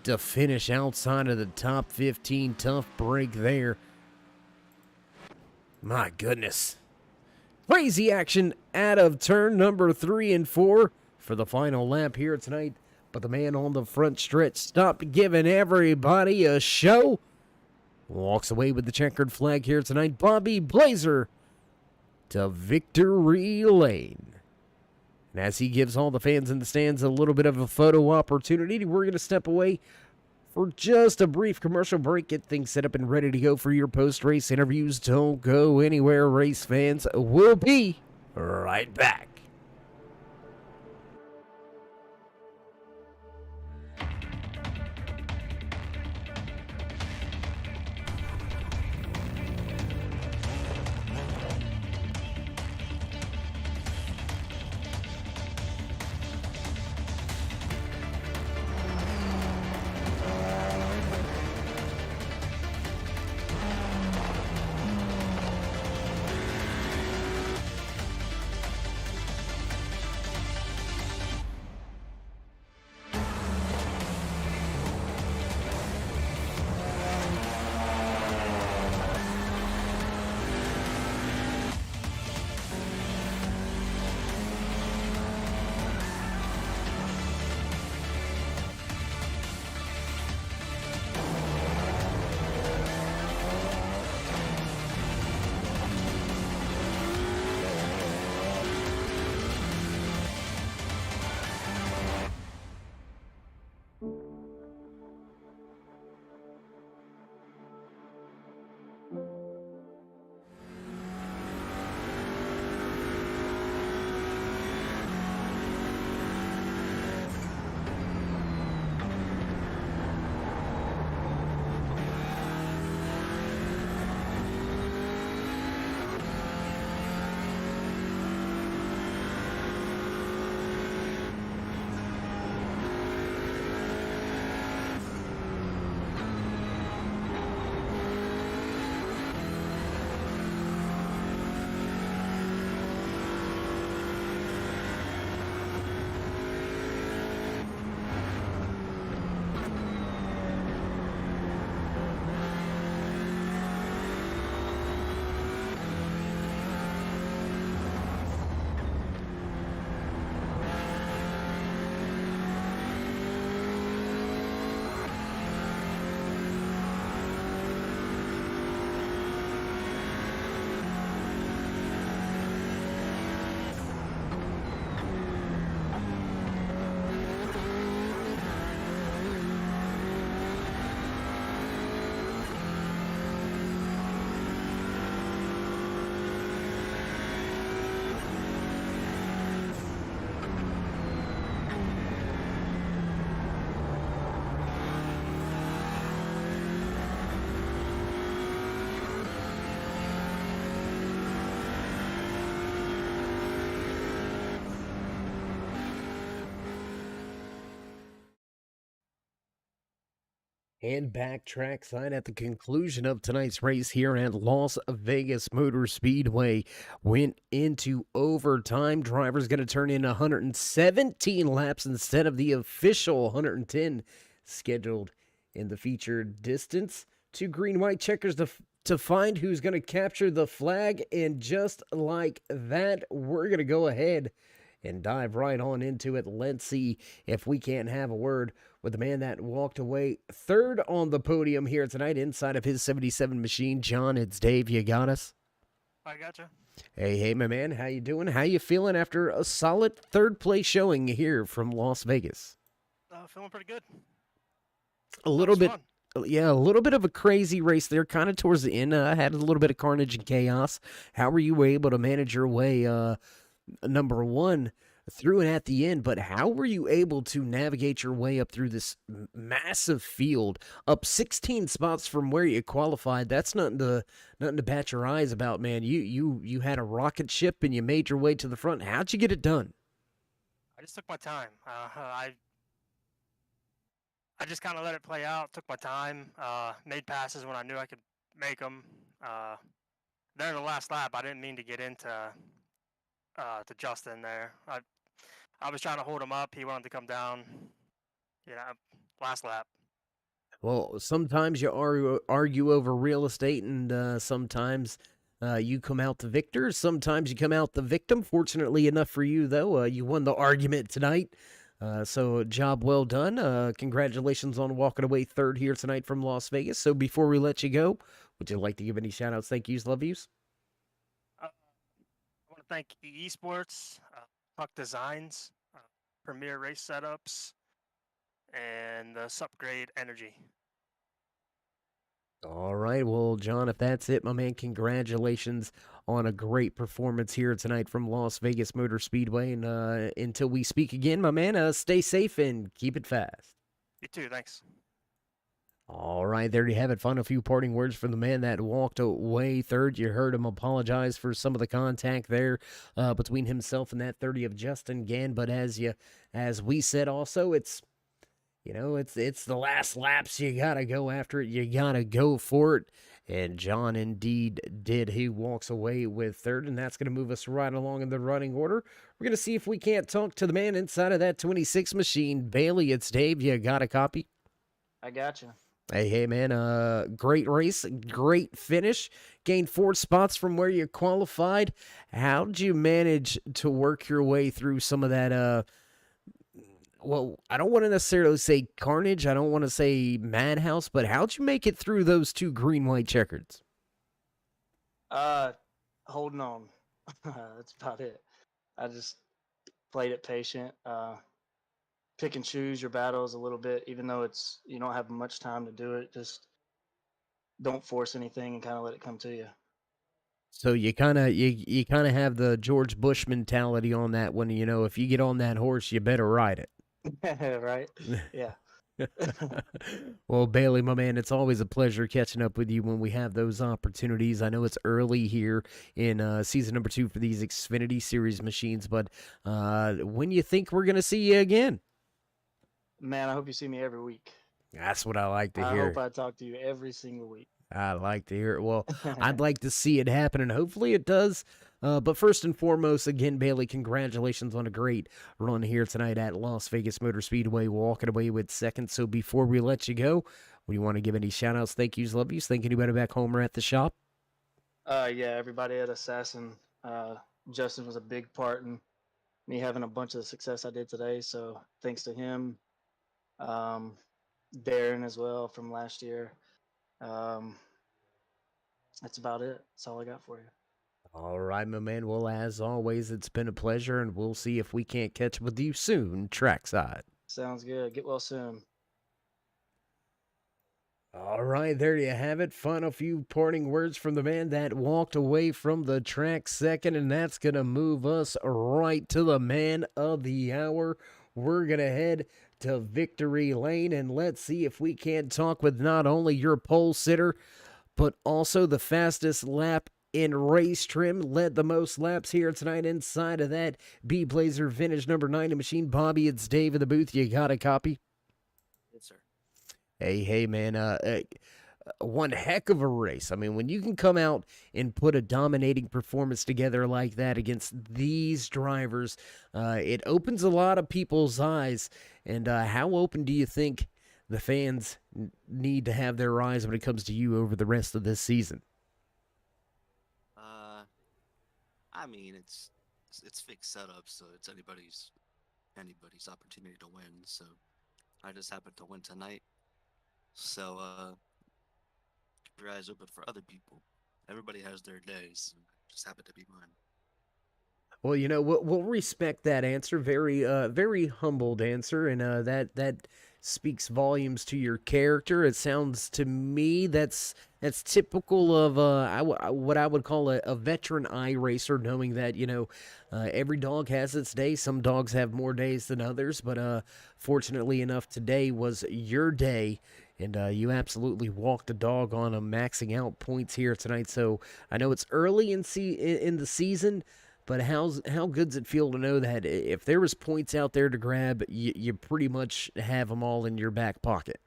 to finish outside of the top 15. Tough break there. My goodness. Crazy action out of turn number 3 and 4 for the final lap here tonight. But the man on the front stretch stopped giving everybody a show. Walks away with the checkered flag here tonight. Bobby Blazer to victory lane. And as he gives all the fans in the stands a little bit of a photo opportunity, we're going to step away for just a brief commercial break. Get things set up and ready to go for your post-race interviews. Don't go anywhere, race fans. We'll be right back. And back trackside at the conclusion of tonight's race here at Las Vegas Motor Speedway. Went into overtime. Driver's going to turn in 117 laps instead of the official 110 scheduled in the featured distance. Two green-white checkers to find who's going to capture the flag. And just like that, we're going to go ahead and dive right on into it. Let's see if we can't have a word with the man that walked away third on the podium here tonight inside of his 77 machine. John, it's Dave. You got us? I gotcha. Hey, my man. How you doing? How you feeling after a solid third place showing here from Las Vegas? Feeling pretty good. A little bit. Fun. Yeah, a little bit of a crazy race there, kind of towards the end. Had a little bit of carnage and chaos. How were you able to manage your way, number one, through and at the end, but how were you able to navigate your way up through this massive field, up 16 spots from where you qualified? That's nothing to bat your eyes about, man. You had a rocket ship and you made your way to the front. How'd you get it done? I just took my time. I just kind of let it play out. Took my time. Made passes when I knew I could make them. There in the last lap, I didn't mean to get into to Justin there. I was trying to hold him up. He wanted to come down. Last lap. Well, sometimes you argue over real estate, and sometimes you come out the victor. Sometimes you come out the victim. Fortunately enough for you, though, you won the argument tonight. So job well done. Congratulations on walking away third here tonight from Las Vegas. So before we let you go, would you like to give any shout-outs, thank yous, love yous? I want to thank eSports, Hauck Designs, Premier Race Setups, and Subgrade Energy. All right, well, John, if that's it, my man, congratulations on a great performance here tonight from Las Vegas Motor Speedway. And until we speak again, my man, stay safe and keep it fast. You too, thanks. All right, there you have it. Final few parting words from the man that walked away third. You heard him apologize for some of the contact there between himself and that 30 of Justin Gann. But as we said, also, it's the last laps. You gotta go after it. You gotta go for it. And John indeed did. He walks away with third, and that's gonna move us right along in the running order. We're gonna see if we can't talk to the man inside of that 26 machine. Bailey, it's Dave. You got a copy? I gotcha. Hey, man, great race, great finish, gained 4 spots from where you qualified. How'd you manage to work your way through some of that, well, I don't want to necessarily say carnage, I don't want to say madhouse, but how'd you make it through those 2 green-white checkers? Holding on. That's about it. I just played it patient, pick and choose your battles a little bit, even though you don't have much time to do it. Just don't force anything and kind of let it come to you. So you kind of have the George Bush mentality on that one. If you get on that horse, you better ride it. Right? Yeah. Well, Bailey, my man, it's always a pleasure catching up with you when we have those opportunities. I know it's early here in season number 2 for these Xfinity Series machines, but when you think we're going to see you again? Man, I hope you see me every week. That's what I like to hear. I hope I talk to you every single week. I like to hear it. Well, I'd like to see it happen, and hopefully it does. But first and foremost, again, Bailey, congratulations on a great run here tonight at Las Vegas Motor Speedway, walking away with second. So before we let you go, do you want to give any shout-outs, thank yous, love yous, thank anybody back home or at the shop? Yeah, everybody at Assassin. Justin was a big part in me having a bunch of the success I did today, so thanks to him. Darren as well from last year. That's about it. That's all I got for you. All right, my man. Well, as always, it's been a pleasure, and we'll see if we can't catch up with you soon, trackside. Sounds good. Get well soon. All right, there you have it. Final few parting words from the man that walked away from the track second, and that's going to move us right to the man of the hour. We're going to head to victory lane, and let's see if we can't talk with not only your pole sitter, but also the fastest lap in race trim, led the most laps here tonight inside of that B-Blazer Vintage number 90 machine. Bobby, it's Dave in the booth. You got a copy? Yes, sir. Hey, man, one heck of a race. I mean, when you can come out and put a dominating performance together like that against these drivers, it opens a lot of people's eyes. And how open do you think the fans need to have their eyes when it comes to you over the rest of this season? Uh, I mean, it's fixed setup, so it's anybody's opportunity to win. So I just happened to win tonight. So keep your eyes open for other people. Everybody has their days. Just happened to be mine. Well, we'll respect that answer. Very humbled answer, and that speaks volumes to your character. It sounds to me that's typical of what I would call a veteran iRacer, knowing that every dog has its day. Some dogs have more days than others, but fortunately enough, today was your day. And you absolutely walked a dog on them, maxing out points here tonight. So I know it's early in the season, but how good's it feel to know that if there was points out there to grab, you pretty much have them all in your back pocket?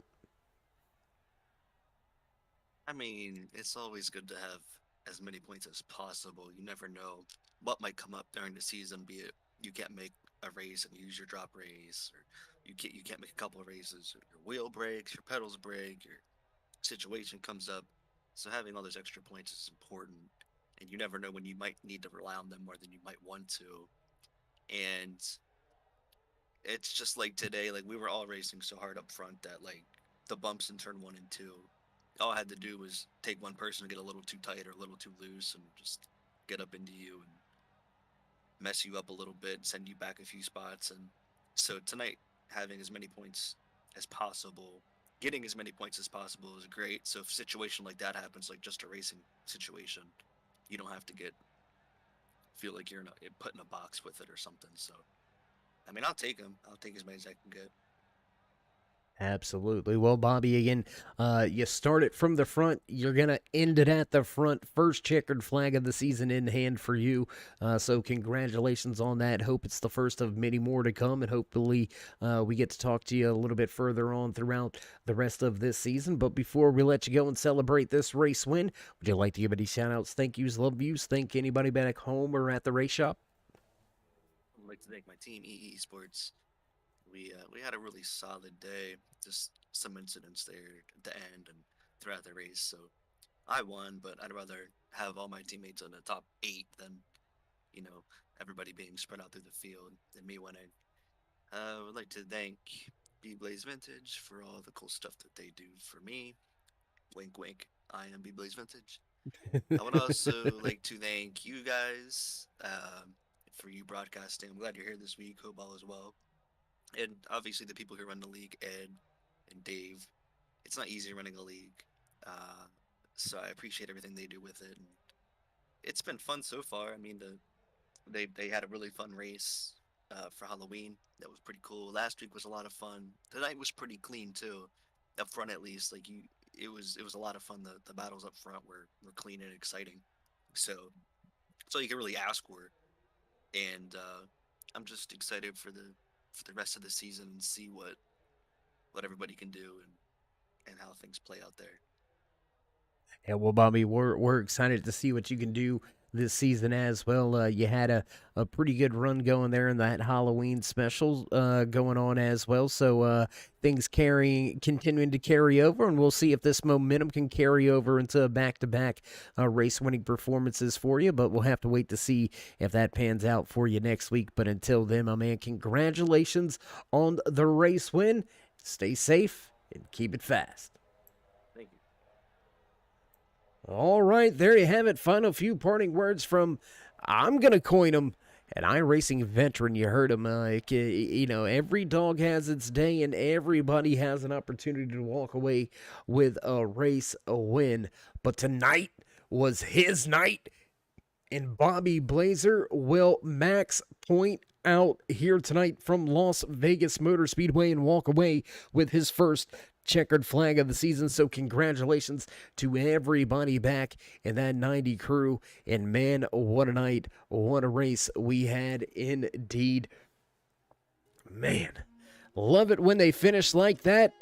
I mean, it's always good to have as many points as possible. You never know what might come up during the season, be it you can't make a race and use your drop race, or you can't make a couple of races, or your wheel breaks, your pedals break, your situation comes up. So having all those extra points is important, and you never know when you might need to rely on them more than you might want to. And it's just like today, like we were all racing so hard up front that like the bumps in turn 1 and 2, all I had to do was take one person to get a little too tight or a little too loose and just get up into you and mess you up a little bit, send you back a few spots. And so tonight, having as many points as possible, getting as many points as possible is great. So if a situation like that happens, like just a racing situation, you don't have to feel like you're put in a box with it or something. So I mean, I'll take them. I'll take as many as I can get. Absolutely. Well, Bobby, again, you start it from the front. You're going to end it at the front. First checkered flag of the season in hand for you. So congratulations on that. Hope it's the first of many more to come, and hopefully we get to talk to you a little bit further on throughout the rest of this season. But before we let you go and celebrate this race win, would you like to give any shout-outs, thank yous, love yous, thank anybody back home or at the race shop? I'd like to thank my team, EE Sports. We had a really solid day. Just some incidents there at the end and throughout the race. So I won, but I'd rather have all my teammates in the top 8 than everybody being spread out through the field and me winning. I would like to thank B Blaze Vintage for all the cool stuff that they do for me. Wink, wink. I am B Blaze Vintage. I would also like to thank you guys for you broadcasting. I'm glad you're here this week. Hope all is well. And obviously the people who run the league, Ed and Dave. It's not easy running a league, so I appreciate everything they do with it. And it's been fun so far. I mean, they had a really fun race for Halloween. That was pretty cool. Last week was a lot of fun. Tonight was pretty clean too, up front at least. Like it was a lot of fun. The battles up front were clean and exciting. So that's all you can really ask for. And I'm just excited for the rest of the season and see what everybody can do and how things play out there. Yeah, well, Bobby, we're excited to see what you can do this season as well. You had a pretty good run going there in that Halloween special going on as well. So things continuing to carry over, and we'll see if this momentum can carry over into back-to-back race-winning performances for you. But we'll have to wait to see if that pans out for you next week. But until then, my man, congratulations on the race win. Stay safe and keep it fast. Thank you. All right, there you have it. Final few parting words from, I'm going to coin them, an iRacing veteran. You heard him. Every dog has its day, and everybody has an opportunity to walk away with a race, a win. But tonight was his night, and Bobby Blazer will max point out here tonight from Las Vegas Motor Speedway and walk away with his first checkered flag of the season. So congratulations to everybody back in that 90 crew. And man, what a night, what a race we had indeed. Man, love it when they finish like that.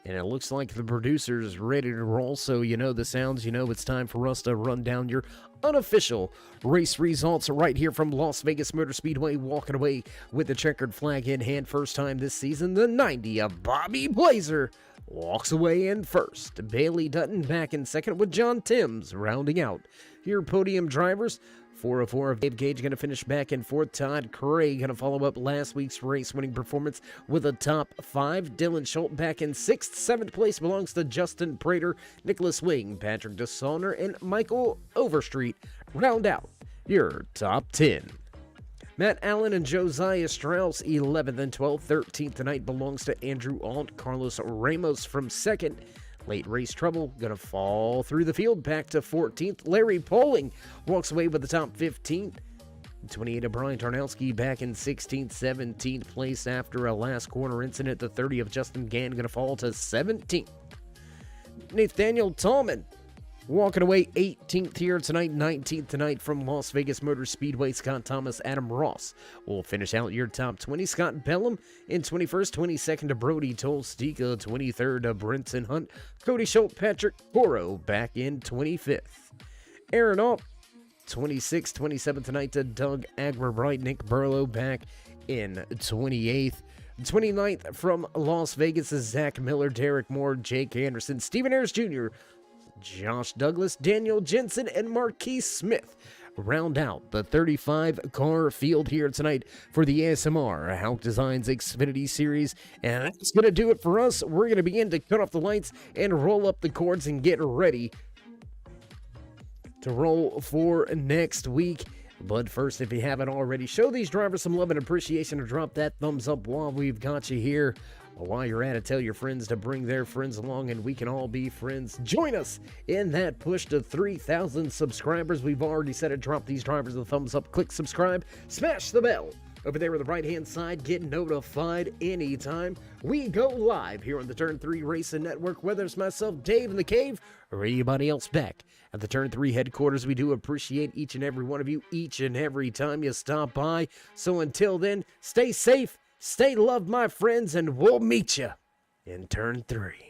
And it looks like the producer's ready to roll, so you know the sounds, you know it's time for us to run down your unofficial race results right here from Las Vegas Motor Speedway, walking away with the checkered flag in hand. First time this season, the 90 of Bobby Blazer walks away in first. Bailey Dutton back in second with John Timms rounding out your podium drivers. 404 of Dave Gage going to finish back in fourth. Todd Craig going to follow up last week's race-winning performance with a top 5. Dylan Schultz back in 6th. 7th place belongs to Justin Prater, Nicholas Wing, Patrick DeSaulner, and Michael Overstreet round out your top 10. Matt Allen and Josiah Strauss, 11th and 12th. 13th tonight belongs to Andrew Alt. Carlos Ramos from 2nd. Late race trouble, gonna fall through the field back to 14th. Larry Poling walks away with the top 15. 28 of Brian Tarnowski back in 16th, 17th place after a last corner incident. The 30 of Justin Gann gonna fall to 17th. Nathaniel Tallman walking away 18th here tonight, 19th tonight from Las Vegas Motor Speedway. Scott Thomas, Adam Ross will finish out your top 20. Scott Bellum in 21st, 22nd to Brody Tolstika, 23rd to Brinson Hunt, Cody Schultz, Patrick Porro back in 25th. Aaron Alt, 26th, 27th tonight to Doug Agberbright, Nick Burlow back in 28th. 29th from Las Vegas is Zach Miller, Derek Moore, Jake Anderson, Stephen Ayers Jr., Josh Douglas, Daniel Jensen, and Marquise Smith round out the 35-car field here tonight for the ASMR Hauck Designs Xfinity Series. And that's going to do it for us. We're going to begin to cut off the lights and roll up the cords and get ready to roll for next week. But first, if you haven't already, show these drivers some love and appreciation and drop that thumbs up while we've got you here. While you're at it, tell your friends to bring their friends along and we can all be friends. Join us in that push to 3,000 subscribers. We've already said it. Drop these drivers a thumbs up, click subscribe, smash the bell over there on the right-hand side. Get notified anytime we go live here on the Turn 3 Racing Network, whether it's myself, Dave in the Cave, or anybody else back at the Turn 3 headquarters. We do appreciate each and every one of you each and every time you stop by. So until then, stay safe, stay loved, my friends, and we'll meet you in Turn 3.